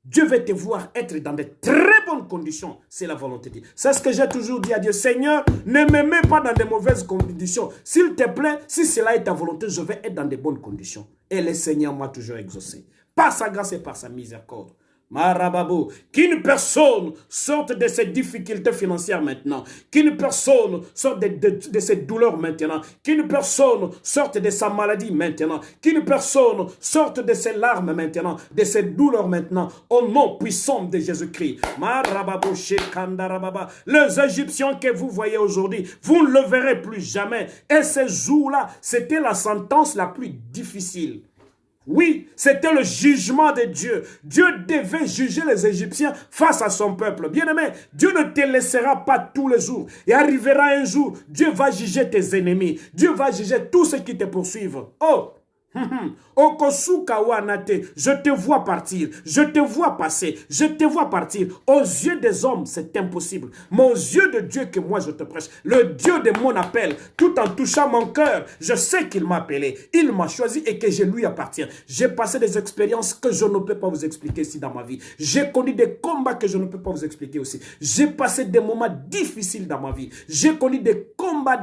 Dieu veut te voir être dans de très bonnes conditions. C'est la volonté de Dieu. C'est ce que j'ai toujours dit à Dieu. Seigneur, ne me mets pas dans de mauvaises conditions. S'il te plaît, si cela est ta volonté, je vais être dans de bonnes conditions. Et le Seigneur m'a toujours exaucé. Par sa grâce et par sa miséricorde. Marababo, qu'une personne sorte de ses difficultés financières maintenant, qu'une personne sorte de ses douleurs maintenant, qu'une personne sorte de sa maladie maintenant, qu'une personne sorte de ses larmes maintenant, de ses douleurs maintenant, au nom puissant de Jésus-Christ. Marababo, Shekandarababa, les Égyptiens que vous voyez aujourd'hui, vous ne le verrez plus jamais. Et ces jours-là, c'était la sentence la plus difficile. Oui, c'était le jugement de Dieu. Dieu devait juger les Égyptiens face à son peuple. Bien-aimé, Dieu ne te laissera pas tous les jours. Et arrivera un jour, Dieu va juger tes ennemis. Dieu va juger tous ceux qui te poursuivent. Oh, Okosuka wanate, je te vois partir, je te vois passer, je te vois partir. Aux yeux des hommes, c'est impossible. Mais aux yeux de Dieu que moi je te prêche, le Dieu de mon appel, tout en touchant mon cœur, je sais qu'il m'a appelé, il m'a choisi et que je lui appartiens. J'ai passé des expériences que je ne peux pas vous expliquer ici dans ma vie. J'ai connu des combats que je ne peux pas vous expliquer aussi. J'ai passé des moments difficiles dans ma vie. J'ai connu des combats,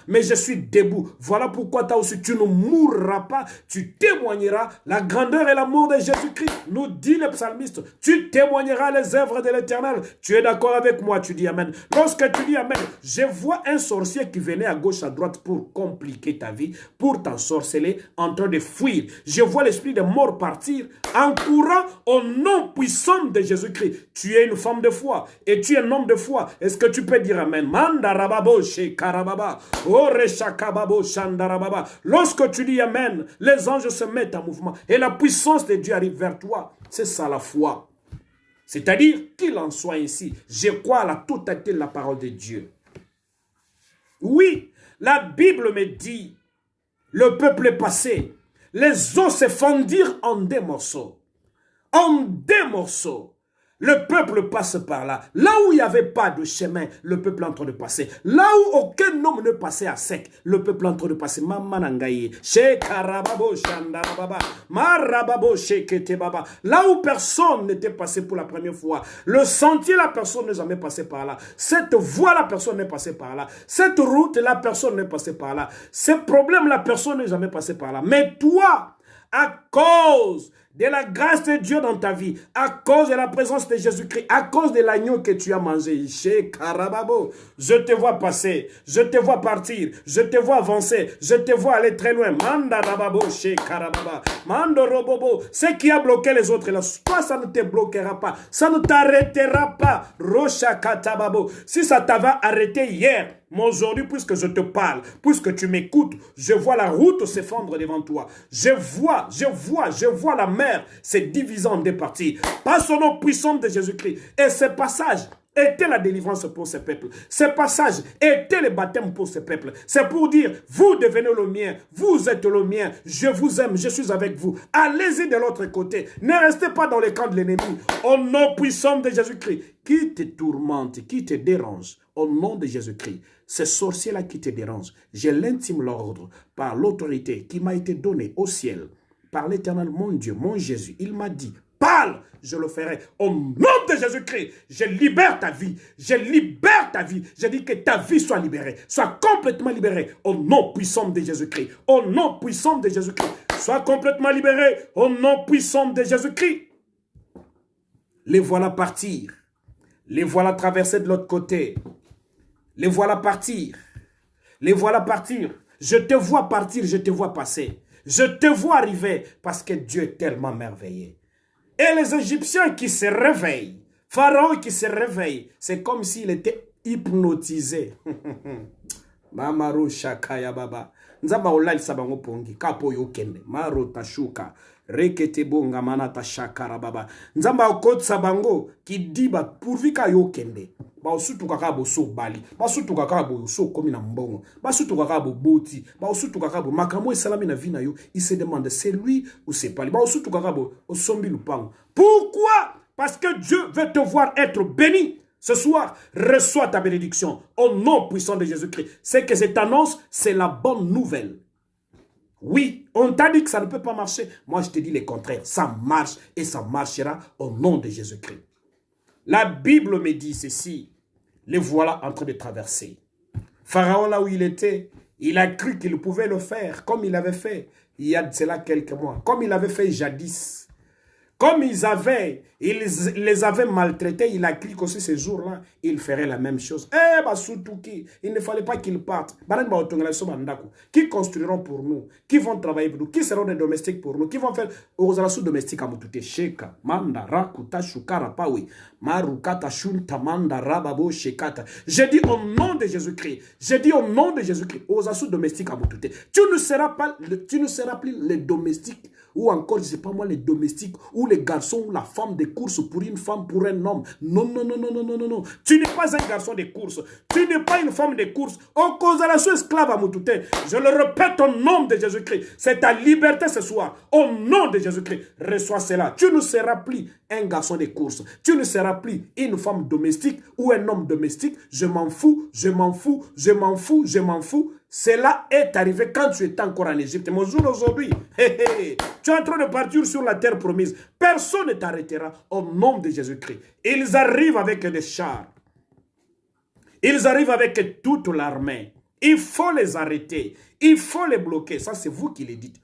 mais je suis debout. Voilà pourquoi toi aussi tu ne mourras pas, tu témoigneras la grandeur et l'amour de Jésus-Christ. Nous dit le psalmiste, tu témoigneras les œuvres de l'Éternel. Tu es d'accord avec moi, tu dis Amen. Lorsque tu dis Amen, je vois un sorcier qui venait à gauche, à droite pour compliquer ta vie, pour t'ensorceler, en train de fuir. Je vois l'esprit de mort partir en courant au nom puissant de Jésus-Christ. Tu es une femme de foi et tu es un homme de foi. Est-ce que tu peux dire Amen? Mandarababo chez Karababa. Oreshakababo Shandarababa. Lorsque tu dis Amen, les anges se mettent en mouvement et la puissance de Dieu arrive vers toi. C'est ça la foi. C'est-à-dire qu'il en soit ainsi. Je crois à la totalité de la parole de Dieu. Oui, la Bible me dit, le peuple est passé. Les os se fendirent en des morceaux. En des morceaux. Le peuple passe par là. Là où il n'y avait pas de chemin, le peuple est en train de passer. Là où aucun homme ne passait à sec, le peuple est en train de passer. Mamanangaye, Shekarababo Shandarababa, Marababo Sheketebaba. Là où personne n'était passé pour la première fois. Le sentier, la personne n'est jamais passée par là. Cette voie, la personne n'est passée par là. Cette route, la personne n'est passée par là. Ce problème, la personne n'est jamais passée par là. Mais toi, à cause de la grâce de Dieu dans ta vie, à cause de la présence de Jésus-Christ, à cause de l'agneau que tu as mangé, chez Karababo, je te vois passer, je te vois partir, je te vois avancer, je te vois aller très loin. Manda Rababo, chez Karababa, Mando Robobo, ce qui a bloqué les autres là, toi ça ne te bloquera pas, ça ne t'arrêtera pas. Rocha Katababo, si ça t'avait arrêté hier, mais aujourd'hui, puisque je te parle, puisque tu m'écoutes, je vois la route s'effondrer devant toi. Je vois la mer se divisant en deux parties. Par son nom puissant de Jésus-Christ. Et ce passage était la délivrance pour ce peuple. Ce passage était le baptême pour ce peuple. C'est pour dire, vous devenez le mien, vous êtes le mien, je vous aime, je suis avec vous. Allez-y de l'autre côté. Ne restez pas dans le camp de l'ennemi. Au nom puissant de Jésus-Christ, qui te tourmente, qui te dérange, au nom de Jésus-Christ, ces sorciers-là qui te dérangent, j'ai l'intime l'ordre par l'autorité qui m'a été donnée au ciel, par l'Éternel, mon Dieu, mon Jésus. Il m'a dit, parle, je le ferai. Au nom de Jésus-Christ, je libère ta vie. Je libère ta vie. Je dis que ta vie soit libérée, soit complètement libérée. Au nom puissant de Jésus-Christ. Au nom puissant de Jésus-Christ. Sois complètement libérée. Au nom puissant de Jésus-Christ. Les voilà partir. Les voilà traverser de l'autre côté. Les voilà partir. Les voilà partir. Je te vois partir, je te vois passer. Je te vois arriver parce que Dieu est tellement merveilleux. Et les Égyptiens qui se réveillent, Pharaon qui se réveille, c'est comme s'il était hypnotisé. Mamaru shakaya baba. Nzamba olali sabango pongi. Kapo yokende. Maro tashuka. Rekete bonga manata shakara baba. Nzamba okot sabango. Ki diba pourvika yokende. Ba osutu kakabo so bali. Ba osutu kakabo so komi na mbongo. Ba osutu kakabo boti. Ba osutu kakabo makamo esalami na vina yo. Il se demande c'est lui ou c'est pas lui. Ba osutu kakabo osombi lupango. Pourquoi? Parce que Dieu veut te voir être béni. Ce soir, reçois ta bénédiction au nom puissant de Jésus-Christ. Ce que je t'annonce, c'est la bonne nouvelle. Oui, on t'a dit que ça ne peut pas marcher. Moi, je te dis le contraire. Ça marche et ça marchera au nom de Jésus-Christ. La Bible me dit ceci. Les voilà en train de traverser. Pharaon, là où il était, il a cru qu'il pouvait le faire comme il avait fait il y a de cela quelques mois. Comme il avait fait jadis. Comme ils les avaient maltraités, il a cru qu'aussi ces jours-là, il ferait la même chose. Eh, Basutouki, il ne fallait pas qu'ils partent. Qui construiront pour nous? Qui vont travailler pour nous? Qui seront des domestiques pour nous? Qui vont faire aux alassos domestiques à Moutoute? Sheka, Manda, Rakuta, Shukara, Pawi, Marukata, Shunta, Manda, Rababo, Shekata. J'ai dit au nom de Jésus-Christ, j'ai dit au nom de Jésus-Christ, aux alassos domestiques à Moutoute. Tu ne seras plus les domestiques, ou encore, je ne sais pas moi, les domestiques, ou les garçons ou la femme des courses pour une femme, pour un homme. Non, non, non, non, non, non, non, non. Tu n'es pas un garçon des courses. Tu n'es pas une femme des courses. Au cause de la sous esclave à Moutouté. Je le répète au nom de Jésus-Christ. C'est ta liberté ce soir. Au nom de Jésus-Christ. Reçois cela. Tu ne seras plus un garçon des courses. Tu ne seras plus une femme domestique ou un homme domestique. Je m'en fous, je m'en fous, je m'en fous, je m'en fous. Cela est arrivé quand tu étais encore en Égypte. Mon jour aujourd'hui, tu es en train de partir sur la terre promise. Personne ne t'arrêtera au nom de Jésus-Christ. Ils arrivent avec des chars. Ils arrivent avec toute l'armée. Il faut les arrêter. Il faut les bloquer. Ça, c'est vous qui le dites.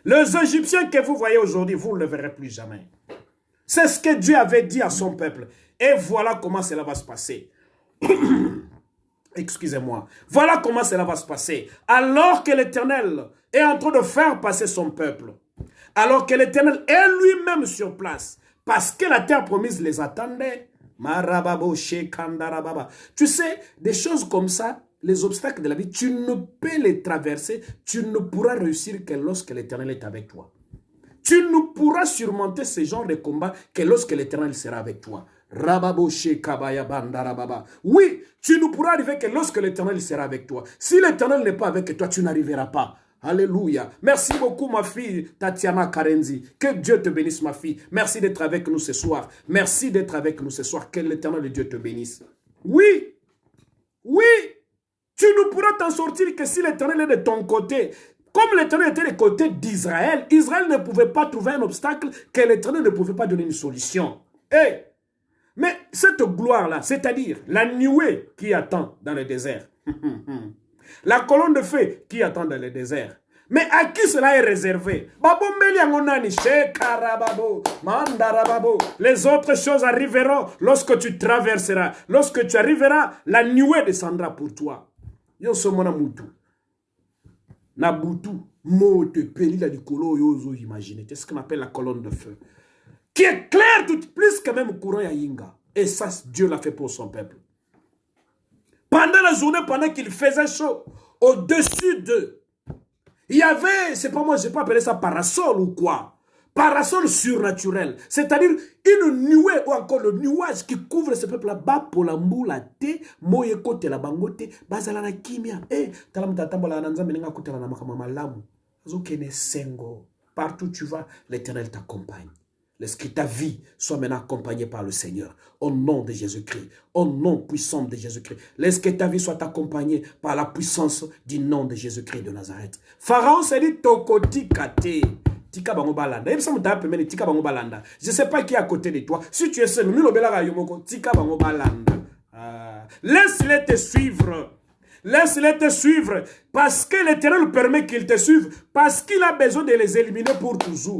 Les Égyptiens que vous voyez aujourd'hui, vous ne le verrez plus jamais. C'est ce que Dieu avait dit à son peuple. Et voilà comment cela va se passer. Excusez-moi. Voilà comment cela va se passer. Alors que l'Éternel est en train de faire passer son peuple. Alors que l'Éternel est lui-même sur place. Parce que la terre promise les attendait. Tu sais, des choses comme ça, les obstacles de la vie, tu ne peux les traverser, tu ne pourras réussir que lorsque l'Éternel est avec toi. Tu ne pourras surmonter ce genre de combat que lorsque l'Éternel sera avec toi. Oui, tu ne pourras arriver que lorsque l'Éternel sera avec toi. Si l'Éternel n'est pas avec toi, tu n'arriveras pas. Alléluia. Merci beaucoup ma fille Tatiana Karenzi. Que Dieu te bénisse ma fille. Merci d'être avec nous ce soir. Merci d'être avec nous ce soir. Que l'Éternel de Dieu te bénisse. Oui. Oui. Tu ne pourras t'en sortir que si l'Éternel est de ton côté. Comme l'Éternel était du côté d'Israël, Israël ne pouvait pas trouver un obstacle que l'Éternel ne pouvait pas donner une solution. Hey. Mais cette gloire-là, c'est-à-dire la nuée qui attend dans le désert, la colonne de feu qui attend dans le désert, mais à qui cela est réservé? Les autres choses arriveront lorsque tu traverseras. Lorsque tu arriveras, la nuée descendra pour toi. Yo somona mutu. Na butu, mo te peli la dikolo yozo imaginer. C'est ce qu'on appelle la colonne de feu. Qui est clair tout plus que même courant ya Yinga. Et ça, Dieu l'a fait pour son peuple. Pendant la journée, pendant qu'il faisait chaud, au-dessus d'eux, il y avait, c'est pas moi, je n'ai pas appelé ça parasol ou quoi. Parasol surnaturel. C'est-à-dire une nuée ou encore le nuage qui couvre ce peuple là-bas pour la moula te, moye kote la bangote, bazala na kimia. Eh, talam tatambola nanzambe nenga kote la namakama malamu. Zokene sengo. Partout où tu vas, l'Éternel t'accompagne. Laisse que ta vie soit maintenant accompagnée par le Seigneur. Au nom de Jésus-Christ. Au nom puissant de Jésus-Christ. Laisse que ta vie soit accompagnée par la puissance du nom de Jésus-Christ de Nazareth. Pharaon s'est dit Tokoti Kate. Tika bango balanda. Je ne sais pas qui est à côté de toi. Si tu es seul, Tika bango balanda. Laisse-les te suivre. Laisse-les te suivre. Parce que l'Éternel permet qu'ils te suivent. Parce qu'il a besoin de les éliminer pour toujours.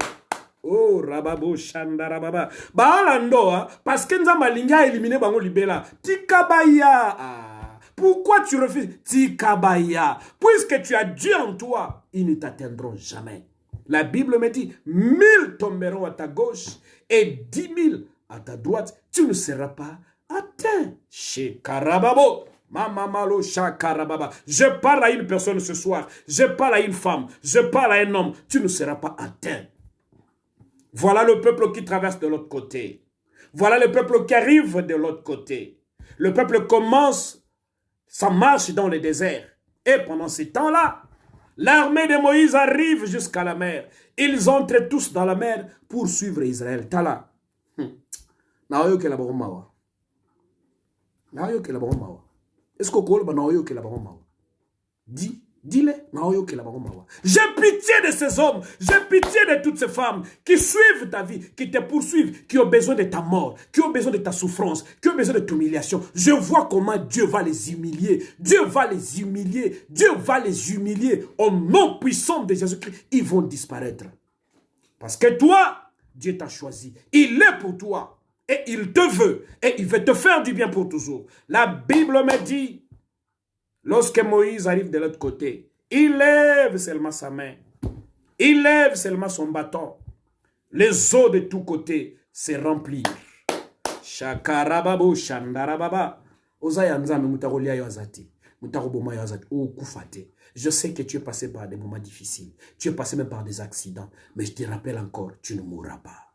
Oh, rababo, shanda, rababa. Balandoa, parce que nous avons éliminé Bango Libela. Tikabaya. Pourquoi tu refuses? Tikabaya. Puisque tu as Dieu en toi, ils ne t'atteindront jamais. La Bible me dit, 1000 tomberont à ta gauche et 10 000 à ta droite. Tu ne seras pas atteint. Chez Karababo. Mamamalo Shakarababa. Je parle à une personne ce soir. Je parle à une femme. Je parle à un homme. Tu ne seras pas atteint. Voilà le peuple qui traverse de l'autre côté. Voilà le peuple qui arrive de l'autre côté. Le peuple commence sa marche dans le désert. Et pendant ce temps-là, l'armée de Moïse arrive jusqu'à la mer. Ils entrent tous dans la mer pour suivre Israël. Tala. Est-ce que dis-le. J'ai pitié de ces hommes. J'ai pitié de toutes ces femmes qui suivent ta vie, qui te poursuivent, qui ont besoin de ta mort, qui ont besoin de ta souffrance, qui ont besoin de ton humiliation. Je vois comment Dieu va les humilier. Dieu va les humilier. Dieu va les humilier. Au nom puissant de Jésus-Christ, ils vont disparaître. Parce que toi, Dieu t'a choisi. Il est pour toi. Et il te veut. Et il veut te faire du bien pour toujours. La Bible me dit, lorsque Moïse arrive de l'autre côté, il lève seulement sa main. Il lève seulement son bâton. Les eaux de tous côtés se remplirent. Shakarababo, shandarababa. Ozaya nzame mutarolia yo azati. Je sais que tu es passé par des moments difficiles. Tu es passé même par des accidents. Mais je te rappelle encore, tu ne mourras pas.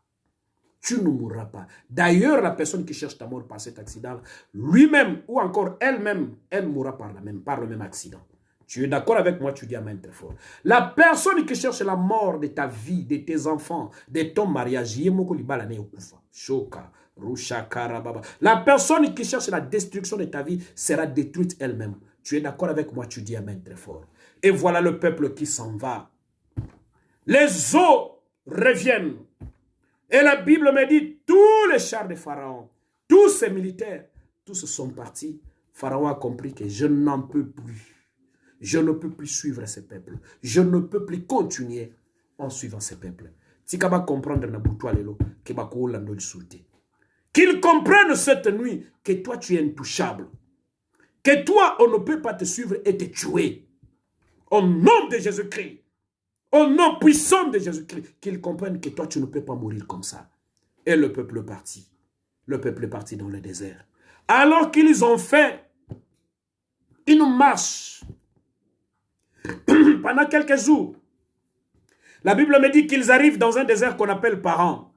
Tu ne mourras pas. D'ailleurs, la personne qui cherche ta mort par cet accident, lui-même ou encore elle-même, elle mourra par le même accident. Tu es d'accord avec moi, tu dis amen très fort. La personne qui cherche la mort de ta vie, de tes enfants, de ton mariage, la personne qui cherche la destruction de ta vie sera détruite elle-même. Tu es d'accord avec moi, tu dis amen très fort. Et voilà le peuple qui s'en va. Les eaux reviennent. Et la Bible me dit, tous les chars de Pharaon, tous ces militaires, tous sont partis. Pharaon a compris que je n'en peux plus. Je ne peux plus suivre ces peuples. Je ne peux plus continuer en suivant ces peuples. Qu'ils comprennent cette nuit que toi tu es intouchable. Que toi on ne peut pas te suivre et te tuer. Au nom de Jésus-Christ. Au nom puissant de Jésus-Christ. Qu'ils comprennent que toi tu ne peux pas mourir comme ça. Et le peuple est parti. Le peuple est parti dans le désert. Alors qu'ils ont fait une marche pendant quelques jours, la Bible me dit qu'ils arrivent dans un désert qu'on appelle Paran.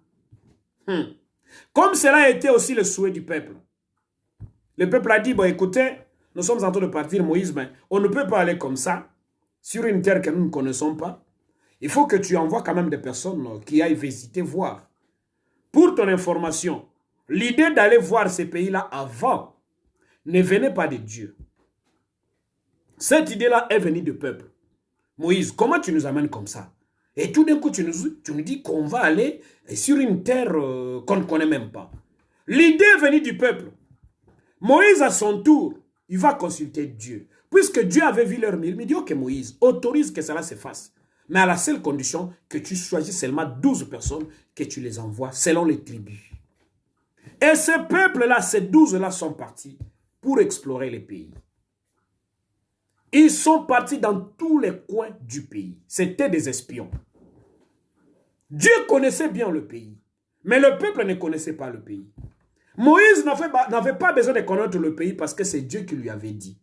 Comme cela a été aussi le souhait du peuple. Le peuple a dit, bon écoutez, nous sommes en train de partir, Moïse, mais on ne peut pas aller comme ça, sur une terre que nous ne connaissons pas. Il faut que tu envoies quand même des personnes qui aillent visiter, voir. Pour ton information, l'idée d'aller voir ces pays-là avant ne venait pas de Dieu. Cette idée-là est venue du peuple. Moïse, comment tu nous amènes comme ça? Et tout d'un coup, tu nous dis qu'on va aller sur une terre qu'on ne connaît même pas. L'idée est venue du peuple. Moïse, à son tour, il va consulter Dieu. Puisque Dieu avait vu leur mille, il dit, ok Moïse, autorise que cela se fasse. Mais à la seule condition que tu choisis seulement 12 personnes, que tu les envoies selon les tribus. Et ces peuples-là, ces 12-là sont partis pour explorer les pays. Ils sont partis dans tous les coins du pays. C'était des espions. Dieu connaissait bien le pays. Mais le peuple ne connaissait pas le pays. Moïse n'avait pas besoin de connaître le pays parce que c'est Dieu qui lui avait dit.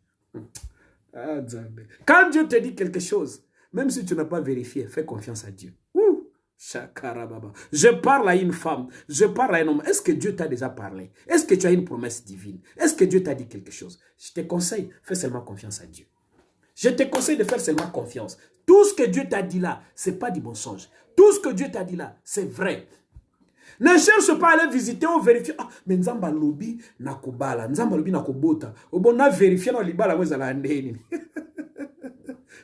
Quand Dieu te dit quelque chose, même si tu n'as pas vérifié, fais confiance à Dieu. Je parle à une femme, je parle à un homme. Est-ce que Dieu t'a déjà parlé? Est-ce que tu as une promesse divine? Est-ce que Dieu t'a dit quelque chose? Je te conseille, fais seulement confiance à Dieu. Je te conseille de faire seulement confiance. Tout ce que Dieu t'a dit là, ce n'est pas du mensonge. Tout ce que Dieu t'a dit là, c'est vrai. Ne cherche pas à aller visiter ou vérifier. Ah, mais Nzamba lobi nakobala, Nzamba lobi nakobota. Obo na vérifier na libala mweza la ndeni.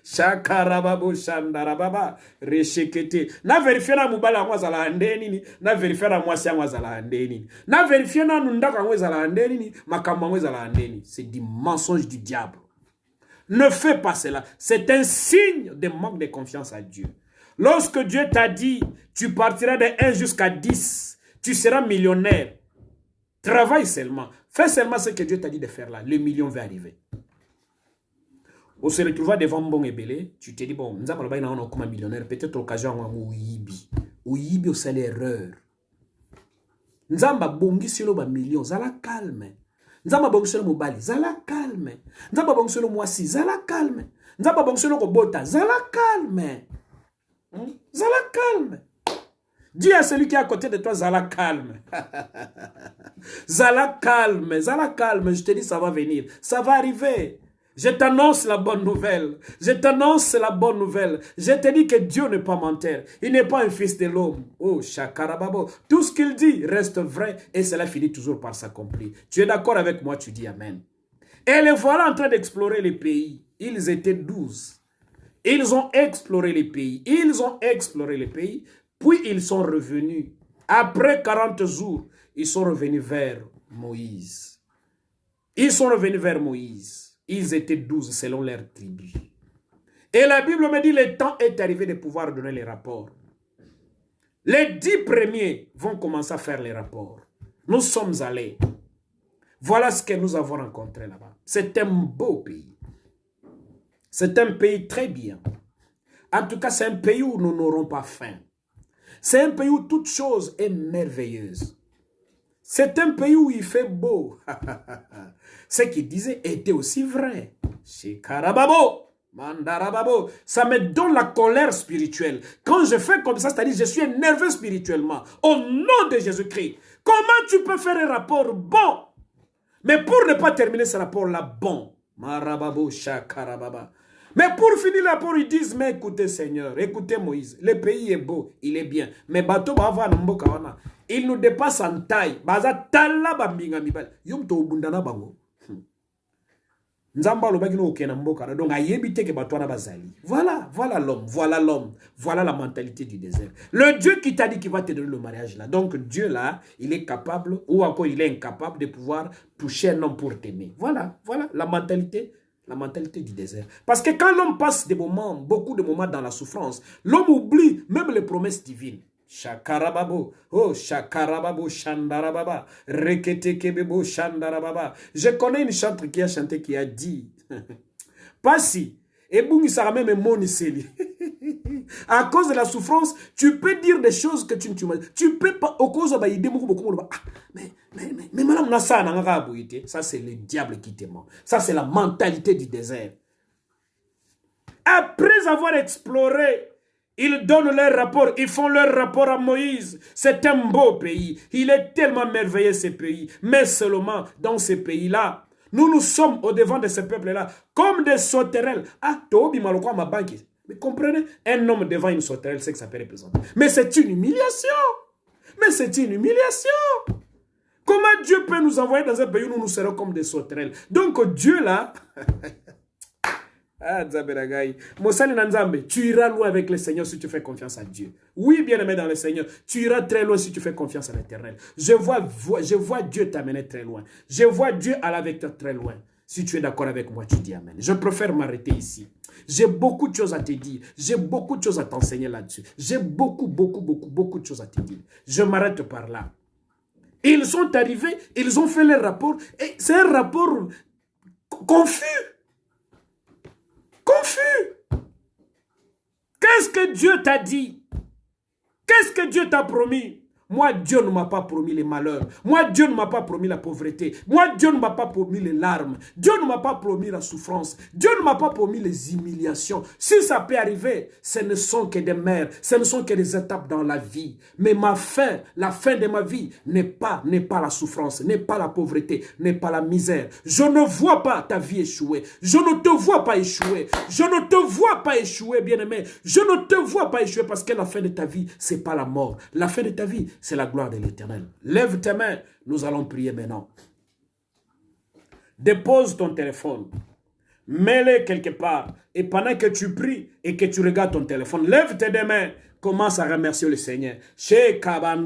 Shakarababo shandarababa reshekete. Na vérifier na mubala mweza la ndeni, na vérifier na mwasi mweza la ndeni. Na vérifier na nundaka mweza la ndeni, makamba mweza la ndeni. C'est du mensonge du diable. Ne fais pas cela. C'est un signe de manque de confiance à Dieu. Lorsque Dieu t'a dit, tu partiras de 1 jusqu'à 10, tu seras millionnaire. Travaille seulement. Fais seulement ce que Dieu t'a dit de faire là. Le million va arriver. On se retrouvera devant bon et belé. Tu te dis, bon, nous avons un comme millionnaire. Peut-être l'occasion où Yibi. Où Yibi, c'est l'erreur. Nous avons bongi sur le million. Zala calme. Nzamba bongselo mobali, zala calme. Nzamba bongselo mwasi, zala calme. Nzamba bongselo kobota, zala calme. Zala calme. Dis à celui qui est à côté de toi, zala calme. Zala calme, zala calme. Je te dis, ça va venir. Ça va arriver. Je t'annonce la bonne nouvelle. Je t'annonce la bonne nouvelle. Je te dis que Dieu n'est pas menteur. Il n'est pas un fils de l'homme. Oh, chakarababo. Tout ce qu'il dit reste vrai et cela finit toujours par s'accomplir. Tu es d'accord avec moi, tu dis amen. Et les voilà en train d'explorer les pays. Ils étaient 12. Ils ont exploré les pays. Ils ont exploré les pays. Puis ils sont revenus. Après 40 jours, ils sont revenus vers Moïse. Ils sont revenus vers Moïse. Ils étaient 12 selon leur tribu. Et la Bible me dit, le temps est arrivé de pouvoir donner les rapports. Les 10 premiers vont commencer à faire les rapports. Nous sommes allés. Voilà ce que nous avons rencontré là-bas. C'est un beau pays. C'est un pays très bien. En tout cas, c'est un pays où nous n'aurons pas faim. C'est un pays où toute chose est merveilleuse. C'est un pays où il fait beau. Ce qu'il disait était aussi vrai. Shikarababo. Mandarababo. Ça me donne la colère spirituelle. Quand je fais comme ça, c'est-à-dire je suis énervé spirituellement. Au nom de Jésus-Christ. Comment tu peux faire un rapport bon? Mais pour ne pas terminer ce rapport-là bon. Marababo shakarababa. Mais pour finir le rapport, ils disent, mais écoutez Seigneur, écoutez Moïse, le pays est beau, il est bien. Mais bateau bava namboka wana. Il nous dépasse en taille. Baza tala bambinga mibal. Yom to bundana bango. Nzamba lobaki no okena mboka. Donc ayebite ke bato wana bazali. Voilà l'homme, voilà la mentalité du désert. Le Dieu qui t'a dit qu'il va te donner le mariage là. Donc Dieu là, il est capable ou encore il est incapable de pouvoir toucher un homme pour t'aimer. Voilà la mentalité du désert. Parce que quand l'homme passe des moments, beaucoup de moments dans la souffrance, l'homme oublie même les promesses divines. Shakarababo, oh Shakarababo, Shandarababa, Rekete Kebebo, Shandarababa. Je connais une chanteuse qui a chanté, qui a dit, Passi, et Bungi Saramé me moniseli. À cause de la souffrance, tu peux dire des choses que tu peux pas, au cause de mais madame Nassa, ça c'est le diable qui te ment. Ça c'est la mentalité du désert. Après avoir exploré, ils donnent leur rapport, ils font leur rapport à Moïse. C'est un beau pays. Il est tellement merveilleux ce pays. Mais seulement dans ce pays-là, nous sommes au devant de ce peuple-là comme des sauterelles. Ah, Tobi Malokwa ma banque. Mais comprenez, un homme devant une sauterelle, c'est que ça peut représenter. Mais c'est une humiliation. Mais c'est une humiliation. Comment Dieu peut nous envoyer dans un pays où nous serons comme des sauterelles? Donc Dieu là, ah, tu iras loin avec le Seigneur si tu fais confiance à Dieu. Oui, bien-aimé dans le Seigneur, tu iras très loin si tu fais confiance à l'Éternel. Je vois Dieu t'amener très loin. Je vois Dieu aller avec toi très loin. Si tu es d'accord avec moi, tu dis Amen. Je préfère m'arrêter ici. J'ai beaucoup de choses à te dire. J'ai beaucoup de choses à t'enseigner là-dessus. J'ai beaucoup de choses à te dire. Je m'arrête par là. Ils sont arrivés, ils ont fait leur rapport. Et c'est un rapport confus. Confus. Qu'est-ce que Dieu t'a dit? Qu'est-ce que Dieu t'a promis? Moi, Dieu ne m'a pas promis les malheurs. Moi, Dieu ne m'a pas promis la pauvreté. Moi, Dieu ne m'a pas promis les larmes. Dieu ne m'a pas promis la souffrance. Dieu ne m'a pas promis les humiliations. Si ça peut arriver, ce ne sont que des mers. Ce ne sont que des étapes dans la vie. Mais ma fin, la fin de ma vie, n'est pas la souffrance, n'est pas la pauvreté, n'est pas la misère. Je ne vois pas ta vie échouer. Je ne te vois pas échouer. Je ne te vois pas échouer, bien-aimé. Je ne te vois pas échouer parce que la fin de ta vie, ce n'est pas la mort. La fin de ta vie, c'est la gloire de l'Éternel. Lève tes mains, nous allons prier maintenant. Dépose ton téléphone. Mets-le quelque part. Et pendant que tu pries et que tu regardes ton téléphone, lève tes deux mains. Commence à remercier le Seigneur. Seigneur,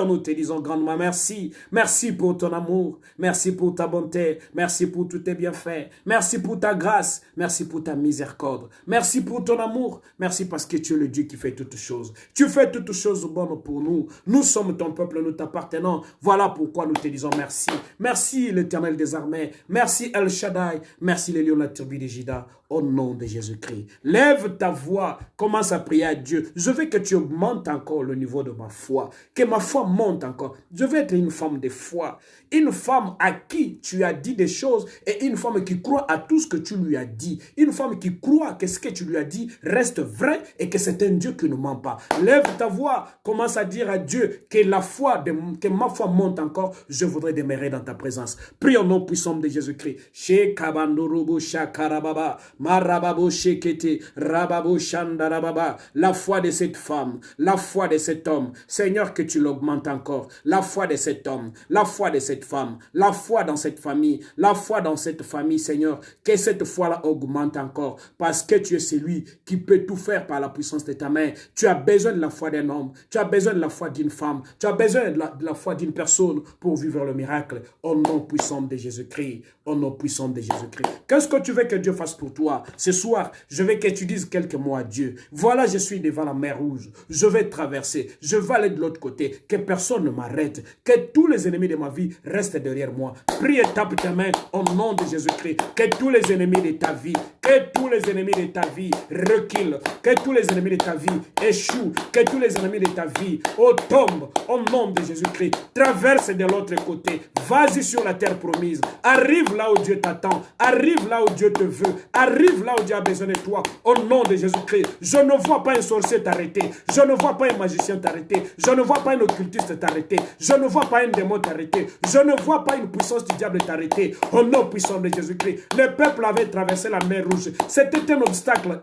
nous te disons grandement merci. Merci pour ton amour. Merci pour ta bonté. Merci pour tous tes bienfaits. Merci pour ta grâce. Merci pour ta miséricorde. Merci pour ton amour. Merci parce que tu es le Dieu qui fait toutes choses. Tu fais toutes choses bonnes pour nous. Nous sommes ton peuple, nous t'appartenons. Voilà pourquoi nous te disons merci. Merci l'Éternel des armées. Merci El Shaddai. Merci les lions de la tribu de Juda. Au nom de Jésus-Christ. Lève ta voix. Commence à prier à Dieu. Je veux que tu augmentes encore le niveau de ma foi. Que ma foi monte encore. Je veux être une femme de foi. Une femme à qui tu as dit des choses et une femme qui croit à tout ce que tu lui as dit. Une femme qui croit que ce que tu lui as dit reste vrai et que c'est un Dieu qui ne ment pas. Lève ta voix. Commence à dire à Dieu que la foi, que ma foi monte encore. Je voudrais demeurer dans ta présence. Prie au nom puissant de Jésus-Christ. Shekabandorobo shakarababa. Marababo shekete, rababo shandarababa. La foi de cette femme, la foi de cet homme. Seigneur, que tu l'augmentes encore. La foi de cet homme, la foi de cette femme, la foi dans cette famille, la foi dans cette famille, Seigneur. Que cette foi-là augmente encore. Parce que tu es celui qui peut tout faire par la puissance de ta main. Tu as besoin de la foi d'un homme. Tu as besoin de la foi d'une femme. Tu as besoin de la foi d'une personne pour vivre le miracle. Au nom puissant de Jésus-Christ. Au nom puissant de Jésus-Christ. Qu'est-ce que tu veux que Dieu fasse pour toi? Ce soir, je veux que tu dises quelques mots à Dieu. Voilà, je suis devant la mer Rouge. Je vais traverser. Je vais aller de l'autre côté. Que personne ne m'arrête. Que tous les ennemis de ma vie restent derrière moi. Prie et tape ta main au nom de Jésus-Christ. Que tous les ennemis de ta vie, que tous les ennemis de ta vie reculent, que tous les ennemis de ta vie échouent, que tous les ennemis de ta vie tombent au nom de Jésus-Christ. Traverse de l'autre côté, vas-y sur la terre promise, arrive là où Dieu t'attend, arrive là où Dieu te veut, arrive là où Dieu a besoin de toi, au nom de Jésus-Christ. Je ne vois pas un sorcier t'arrêter, je ne vois pas un magicien t'arrêter, je ne vois pas un occultiste t'arrêter, je ne vois pas un démon t'arrêter, je ne vois pas une puissance du diable t'arrêter, au nom puissant de Jésus-Christ. Le peuple avait traversé la mer Rouge, c'était un obstacle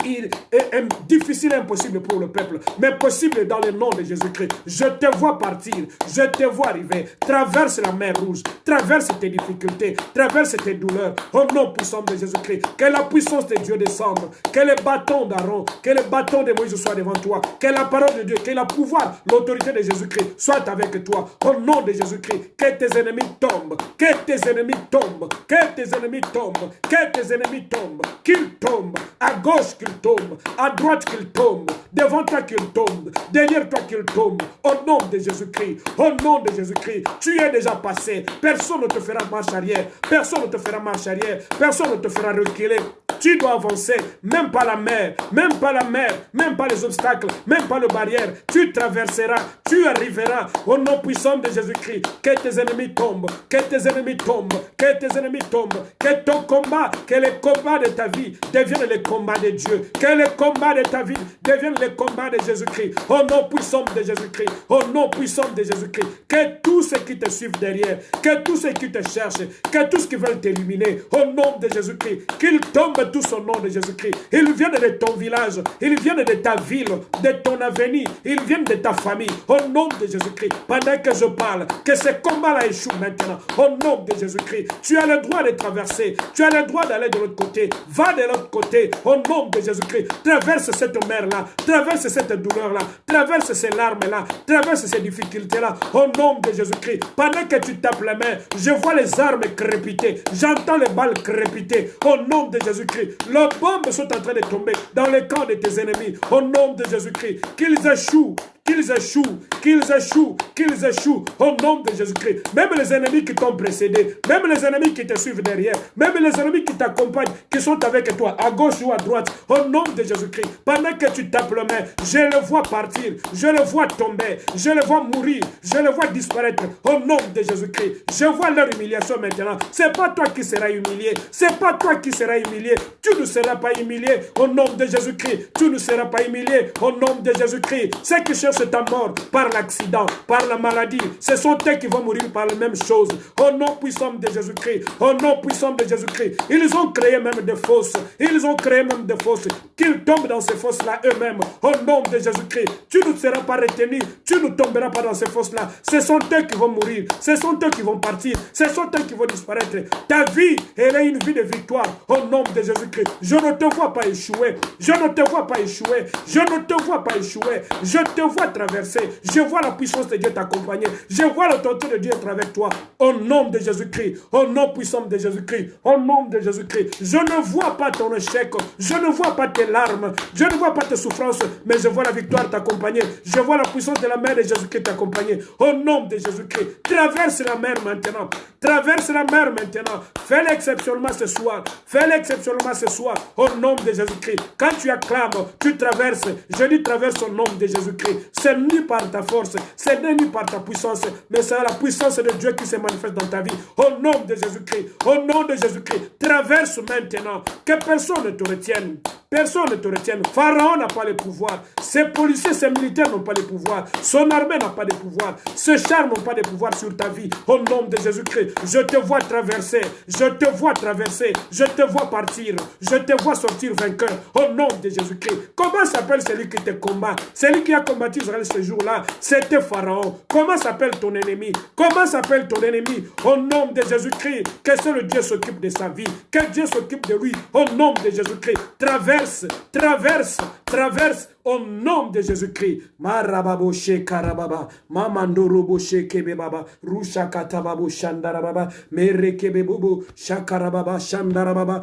difficile et impossible pour le peuple, mais possible dans le nom de Jésus-Christ. Je te vois partir, je te vois arriver, traverse la mer Rouge, traverse tes difficultés, traverse tes douleurs, au nom puissant de Jésus-Christ. Que la puissance de Dieu descende, que le bâton d'Aaron, que le bâton de Moïse soit devant toi, que la parole de Dieu, que le pouvoir, l'autorité de Jésus-Christ soit avec toi, au nom de Jésus-Christ. Que tes ennemis tombent, que tes ennemis tombent, que tes ennemis tombent, que tes ennemis tombent, qu'ils tombent, à gauche qu'ils tombent, à droite qu'ils tombent, devant toi qu'ils tombent, derrière toi qu'ils tombent, au nom de Jésus-Christ, au nom de Jésus-Christ. Tu es déjà passé, personne ne te fera marche arrière, personne ne te fera marche arrière, personne ne te fera reculer. Tu dois avancer, même pas la mer, même pas la mer, même pas les obstacles, même pas les barrières. Tu traverseras, tu arriveras au nom puissant de Jésus-Christ. Que tes ennemis tombent, que tes ennemis tombent, que tes ennemis tombent, que ton combat, que les combats de ta vie deviennent les combats de Dieu, que les combats de ta vie deviennent les combats de Jésus-Christ. Au nom puissant de Jésus-Christ, au nom puissant de Jésus-Christ. Que tous ceux qui te suivent derrière, que tous ceux qui te cherchent, que tous ceux qui veulent t'éliminer, au nom de Jésus-Christ, qu'ils tombent tous au nom de Jésus-Christ. Ils viennent de ton village, ils viennent de ta ville, de ton avenir, ils viennent de ta famille, au nom de Jésus-Christ. Pendant que je parle, que ce combat-là échoue maintenant, au nom de Jésus-Christ. Tu as le droit de traverser, tu as le droit d'aller de l'autre côté, va de l'autre côté, au nom de Jésus-Christ. Traverse cette mer-là, traverse cette douleur-là, traverse ces larmes-là, traverse ces difficultés-là, au nom de Jésus-Christ. Pendant que tu tapes la main, je vois les armes crépiter, j'entends les balles crépiter, au nom de Jésus-Christ. Les bombes sont en train de tomber dans les camps de tes ennemis, au nom de Jésus-Christ. Qu'ils échouent, qu'ils échouent, qu'ils échouent, qu'ils échouent, au nom de Jésus-Christ. Même les ennemis qui t'ont précédé, même les ennemis qui te suivent derrière, même les ennemis qui t'accompagnent, qui sont avec toi, à gauche ou à droite, au nom de Jésus-Christ. Pendant que tu tapes la main, je le vois partir, je le vois tomber, je le vois mourir, je le vois disparaître, au nom de Jésus-Christ. Je vois leur humiliation maintenant. C'est pas toi qui seras humilié, c'est pas toi qui seras humilié. Tu ne seras pas humilié, au nom de Jésus-Christ. Tu ne seras pas humilié, au nom de Jésus-Christ. Ceux qui cherchent ta mort par l'accident, par la maladie, ce sont eux qui vont mourir par la même chose. Au nom puissant de Jésus-Christ, au nom puissant de Jésus-Christ. Ils ont créé même des fosses, ils ont créé même des fosses, qu'ils tombent dans ces fosses-là eux-mêmes. Au nom de Jésus-Christ, tu ne seras pas retenu, tu ne tomberas pas dans ces fosses-là. Ce sont eux qui vont mourir, ce sont eux qui vont partir, ce sont eux qui vont disparaître. Ta vie, elle est une vie de victoire. Au nom de Jésus-Christ, je ne te vois pas échouer, je ne te vois pas échouer, je ne te vois pas échouer, je te vois traverser, je vois la puissance de Dieu t'accompagner, je vois l'autorité de Dieu être avec toi, au nom de Jésus-Christ, au nom puissant de Jésus-Christ, au nom de Jésus-Christ. Je ne vois pas ton échec, je ne vois pas tes larmes, je ne vois pas tes souffrances, mais je vois la victoire t'accompagner, je vois la puissance de la main de Jésus-Christ t'accompagner, au nom de Jésus-Christ. Traverse la mer maintenant, traverse la mer maintenant, fais-le exceptionnellement ce soir, fais-le exceptionnellement ce soir, au nom de Jésus-Christ. Quand tu acclames, tu traverses, je dis traverse au nom de Jésus-Christ. C'est ni par ta force, c'est ni par ta puissance, mais c'est la puissance de Dieu qui se manifeste dans ta vie. Au nom de Jésus-Christ, au nom de Jésus-Christ, traverse maintenant, que personne ne te retienne. Personne ne te retienne. Pharaon n'a pas le pouvoir. Ses policiers, ses militaires n'ont pas le pouvoir. Son armée n'a pas de pouvoir. Ses chars n'ont pas de pouvoir sur ta vie. Au nom de Jésus-Christ, je te vois traverser. Je te vois traverser. Je te vois partir. Je te vois sortir vainqueur. Au nom de Jésus-Christ. Comment s'appelle celui qui te combat? Celui qui a combattu Israël ce jour-là, c'était Pharaon. Comment s'appelle ton ennemi? Comment s'appelle ton ennemi? Au nom de Jésus-Christ, que seul Dieu s'occupe de sa vie. Que Dieu s'occupe de lui. Au nom de Jésus-Christ. Traverse, traverse, traverse au nom de Jésus-Christ. Marababo shekarababa, mamandorobo shekebebaba, rusha katababo shandarababa, merekebebobo shakarababa shandarababa.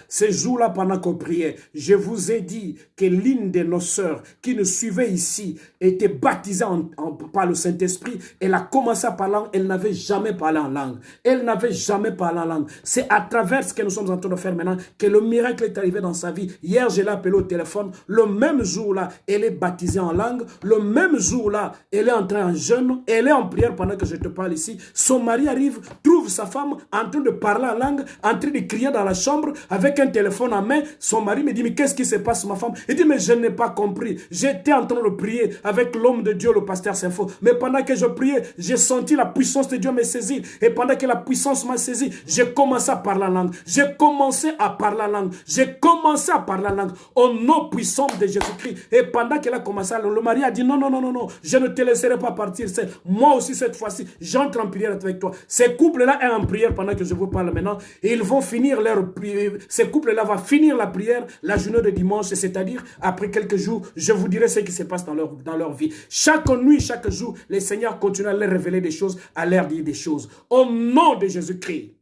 Ces jours-là, pendant qu'on priait, je vous ai dit que l'une de nos sœurs qui nous suivait ici était baptisée par le Saint-Esprit. Elle a commencé à parler en langue. Elle n'avait jamais parlé en langue. Elle n'avait jamais parlé en langue. C'est à travers ce que nous sommes en train de faire maintenant que le miracle est arrivé dans sa vie. Hier, je l'ai appelée au téléphone. Le même jour-là, elle est baptisée en langue. Le même jour-là, elle est entrée en jeûne. Elle est en prière pendant que je te parle ici. Son mari arrive, trouve sa femme en train de parler en langue, en train de crier dans la chambre avec un téléphone en main. Son mari me dit, mais qu'est-ce qui se passe, ma femme? Il dit, mais je n'ai pas compris. J'étais en train de prier avec l'homme de Dieu, le pasteur Saint-Faux. Mais pendant que je priais, j'ai senti la puissance de Dieu me saisir. Et pendant que la puissance m'a saisi, j'ai commencé à parler en langue. J'ai commencé à parler en langue. J'ai commencé à parler en langue au nom puissant de Jésus-Christ. Et pendant qu'elle a commencé, le mari a dit, non, non, non, non, non, je ne te laisserai pas partir. Moi aussi, cette fois-ci, j'entre en prière avec toi. Ces couples-là sont en prière pendant que je vous parle maintenant. Et ils vont finir leur prière. Ces couples-là vont finir la prière la journée de dimanche, c'est-à-dire après quelques jours, je vous dirai ce qui se passe dans leur vie. Chaque nuit, chaque jour, le Seigneur continue à leur révéler des choses, à leur dire des choses. Au nom de Jésus-Christ,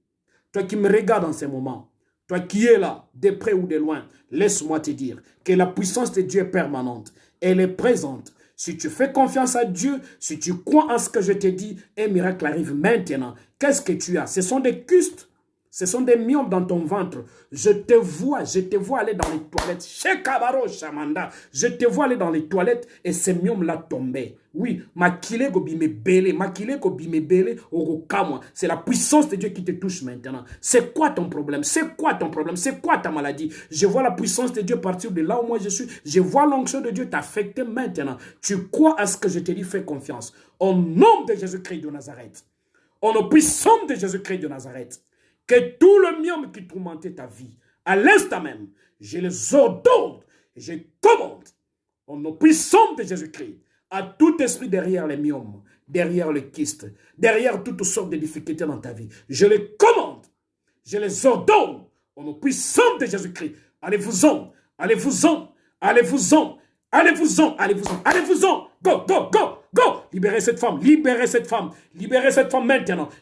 toi qui me regardes en ces moments, toi qui es là, de près ou de loin, laisse-moi te dire que la puissance de Dieu est permanente. Elle est présente. Si tu fais confiance à Dieu, si tu crois en ce que je te dis, un miracle arrive maintenant. Qu'est-ce que tu as? Ce sont des custes. Ce sont des myomes dans ton ventre. Je te vois aller dans les toilettes. Chez Kabaro Shamanda, je te vois aller dans les toilettes et ces myomes-là tombaient. Oui, makile go bime belé, makile go bime belé, orokamwa. C'est la puissance de Dieu qui te touche maintenant. C'est quoi ton problème? C'est quoi ton problème? C'est quoi ta maladie? Je vois la puissance de Dieu partir de là où moi je suis. Je vois l'onction de Dieu t'affecter maintenant. Tu crois à ce que je te dis, fais confiance. Au nom de Jésus-Christ de Nazareth. Au nom puissant de Jésus-Christ de Nazareth. Que tout le myome qui tourmentait ta vie, à l'instant même, je les ordonne et je commande, au nom puissant de Jésus-Christ, à tout esprit derrière les myomes, derrière les kystes, derrière toutes sortes de difficultés dans ta vie. Je les commande, je les ordonne, au nom puissant de Jésus-Christ. Allez-vous-en, allez-vous-en, allez-vous-en, allez-vous-en, allez-vous-en, allez-vous-en, go, go, go. Go, libérez cette femme maintenant,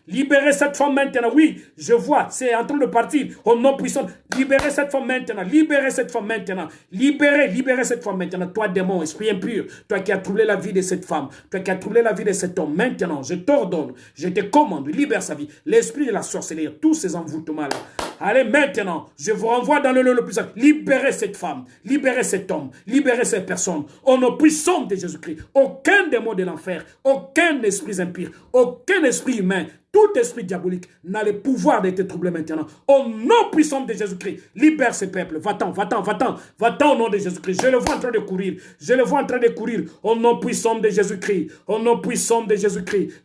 libérez cette femme maintenant, oui, je vois, c'est en train de partir, au nom puissant, libérez cette femme maintenant, libérez cette femme maintenant, libérez cette femme maintenant, toi démon, esprit impur, toi qui as troublé la vie de cette femme, toi qui as troublé la vie de cet homme, maintenant, je t'ordonne, je te commande, libère sa vie, l'esprit de la sorcellerie, tous ces envoûtements-là, allez maintenant, je vous renvoie dans le puissant, libérez cette femme, libérez cet homme, libérez cette personne, au nom puissant de Jésus-Christ, aucun démon de l'enfer, aucun esprit impur, aucun esprit humain, tout esprit diabolique n'a le pouvoir de te troubler maintenant. Au nom puissant de Jésus-Christ, libère ce peuple. Va-t'en, va-t'en, va-t'en, va-t'en au nom de Jésus-Christ. Je le vois en train de courir. Je le vois en train de courir. Au nom puissant de Jésus-Christ. Au nom puissant de Jésus-Christ.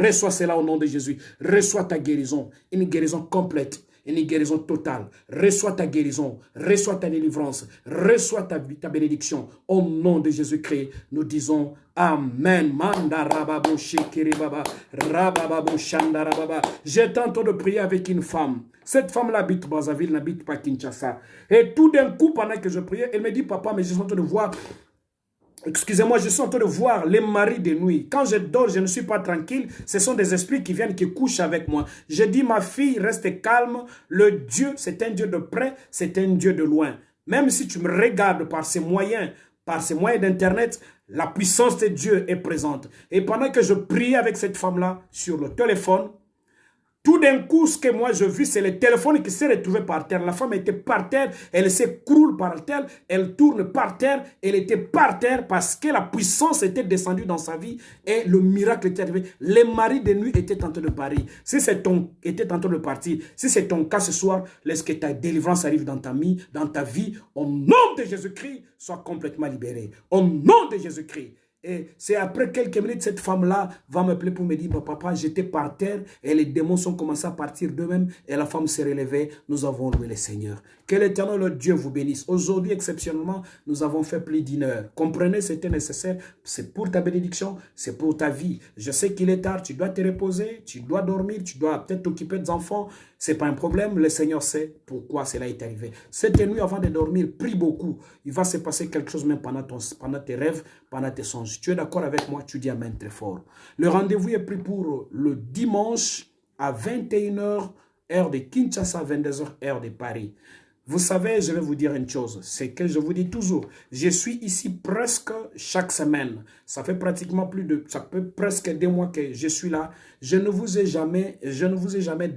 Reçois cela au nom de Jésus. Reçois ta guérison. Une guérison complète. Une guérison totale. Reçois ta guérison. Reçois ta délivrance. Reçois ta bénédiction. Au nom de Jésus-Christ, nous disons Amen. Manda rababo shekere baba. Rababo shanda rababa. J'étais en train de prier avec une femme. Cette femme-là habite Brazzaville, n'habite pas Kinshasa. Et tout d'un coup, pendant que je priais, elle me dit, papa, mais je suis en train de voir... Excusez-moi, je suis en train de voir les maris de nuit. Quand je dors, je ne suis pas tranquille. Ce sont des esprits qui viennent, qui couchent avec moi. Je dis, ma fille, reste calme. Le Dieu, c'est un Dieu de près, c'est un Dieu de loin. Même si tu me regardes par ces moyens d'Internet, la puissance de Dieu est présente. Et pendant que je priais avec cette femme-là sur le téléphone, tout d'un coup, ce que moi je vis, c'est le téléphone qui s'est retrouvé par terre. La femme était par terre, elle s'écroule par terre, elle tourne par terre, elle était par terre parce que la puissance était descendue dans sa vie et le miracle était arrivé. Les maris de nuit étaient en train de partir. Si c'est ton si c'est ton cas ce soir, laisse que ta délivrance arrive dans ta vie. Au nom de Jésus-Christ, sois complètement libéré. Au nom de Jésus-Christ. Et c'est après quelques minutes, cette femme-là va m'appeler pour me dire, papa, j'étais par terre et les démons sont commencés à partir d'eux-mêmes et la femme s'est relevée. Nous avons loué le Seigneur. Que l'Éternel, le Dieu, vous bénisse. Aujourd'hui, exceptionnellement, nous avons fait plus d'une heure. Comprenez, c'était nécessaire. C'est pour ta bénédiction, c'est pour ta vie. Je sais qu'il est tard, tu dois te reposer, tu dois dormir, tu dois peut-être t'occuper des enfants. Ce n'est pas un problème, le Seigneur sait pourquoi cela est arrivé. Cette nuit, avant de dormir, prie beaucoup. Il va se passer quelque chose même pendant tes rêves, pendant tes songes. Tu es d'accord avec moi? Tu dis amen très fort. Le rendez-vous est pris pour le dimanche à 21h, heure de Kinshasa, 22h, heure de Paris. Vous savez, je vais vous dire une chose, c'est que je vous dis toujours, je suis ici presque chaque semaine. Ça fait pratiquement ça fait presque 2 mois que je suis là. Je ne vous ai jamais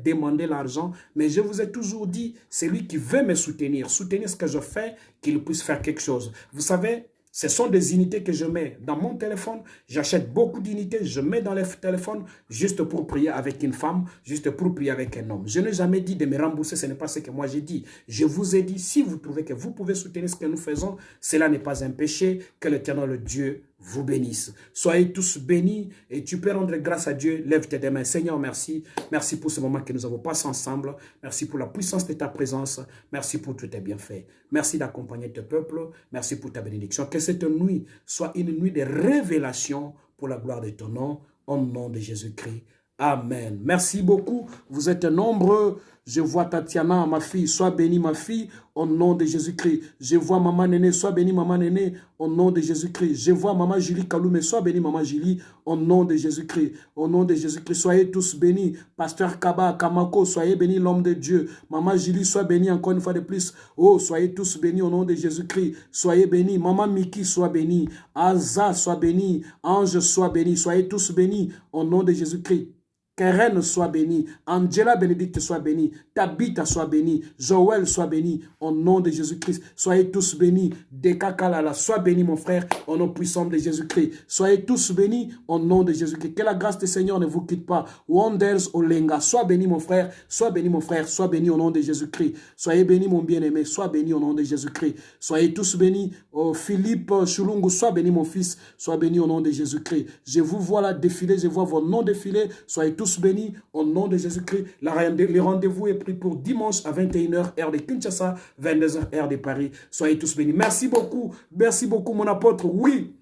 demandé l'argent, mais je vous ai toujours dit, c'est lui qui veut me soutenir ce que je fais, qu'il puisse faire quelque chose. Vous savez, ce sont des unités que je mets dans mon téléphone. J'achète beaucoup d'unités, je mets dans le téléphone juste pour prier avec une femme, juste pour prier avec un homme. Je n'ai jamais dit de me rembourser, ce n'est pas ce que moi j'ai dit. Je vous ai dit, si vous trouvez que vous pouvez soutenir ce que nous faisons, cela n'est pas un péché, que l'Éternel, le Dieu, vous bénisse. Soyez tous bénis et tu peux rendre grâce à Dieu. Lève tes mains. Seigneur, merci. Merci pour ce moment que nous avons passé ensemble. Merci pour la puissance de ta présence. Merci pour tous tes bienfaits. Merci d'accompagner tes peuples. Merci pour ta bénédiction. Que cette nuit soit une nuit de révélation pour la gloire de ton nom. Au nom de Jésus-Christ. Amen. Merci beaucoup. Vous êtes nombreux. Je vois Tatiana, ma fille. Sois bénie, ma fille, au nom de Jésus-Christ. Je vois Maman Néné. Sois bénie, Maman Néné, au nom de Jésus-Christ. Je vois Maman Julie Kaloumé. Sois bénie, Maman Julie, au nom de Jésus-Christ. Au nom de Jésus-Christ. Soyez tous bénis. Pasteur Kaba, Kamako, soyez bénis, l'homme de Dieu. Maman Julie, sois bénie encore une fois de plus. Oh, soyez tous bénis au nom de Jésus-Christ. Soyez bénis. Maman Miki, sois bénie. Aza, sois bénie. Ange, sois béni. Soyez tous bénis au nom de Jésus-Christ. Keren soit béni, Angela Bénédicte soit béni, Tabitha soit béni, Joël soit béni, au nom de Jésus-Christ. Soyez tous bénis, Deka Kalala, sois béni mon frère, au nom puissant de Jésus-Christ. Soyez tous bénis, au nom de Jésus-Christ. Que la grâce du Seigneur ne vous quitte pas. Wonders Olenga, sois béni mon frère, sois béni mon frère, sois béni au nom de Jésus-Christ. Soyez béni mon bien-aimé, sois béni au nom de Jésus-Christ. Soyez tous bénis, Philippe Chulungu, sois béni mon fils, sois béni au nom de Jésus-Christ. Je vous vois là défiler, je vois vos noms défiler, soyez tous bénis au nom de Jésus-Christ. Le rendez-vous est pris pour dimanche à 21h, heure de Kinshasa, 22h, heure de Paris. Soyez tous bénis. Merci beaucoup mon apôtre. Oui,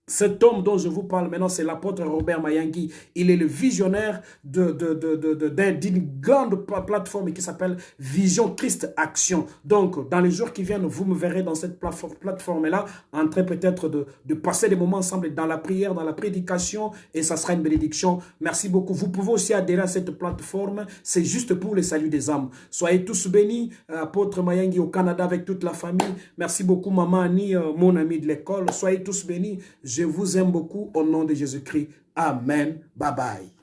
cet homme dont je vous parle maintenant, c'est l'apôtre Robert Mayangi. Il est le visionnaire d'une grande plateforme qui s'appelle Vision Christ Action. Donc, dans les jours qui viennent, vous me verrez dans cette plateforme-là, en train peut-être de passer des moments ensemble dans la prière, dans la prédication, et ça sera une bénédiction. Merci beaucoup. Vous pouvez aussi adhérer à cette plateforme. C'est juste pour le salut des âmes. Soyez tous bénis. Apôtre Mayangi au Canada avec toute la famille. Merci beaucoup, Maman Annie, mon ami de l'école. Soyez tous bénis. Je vous aime beaucoup au nom de Jésus-Christ. Amen. Bye bye.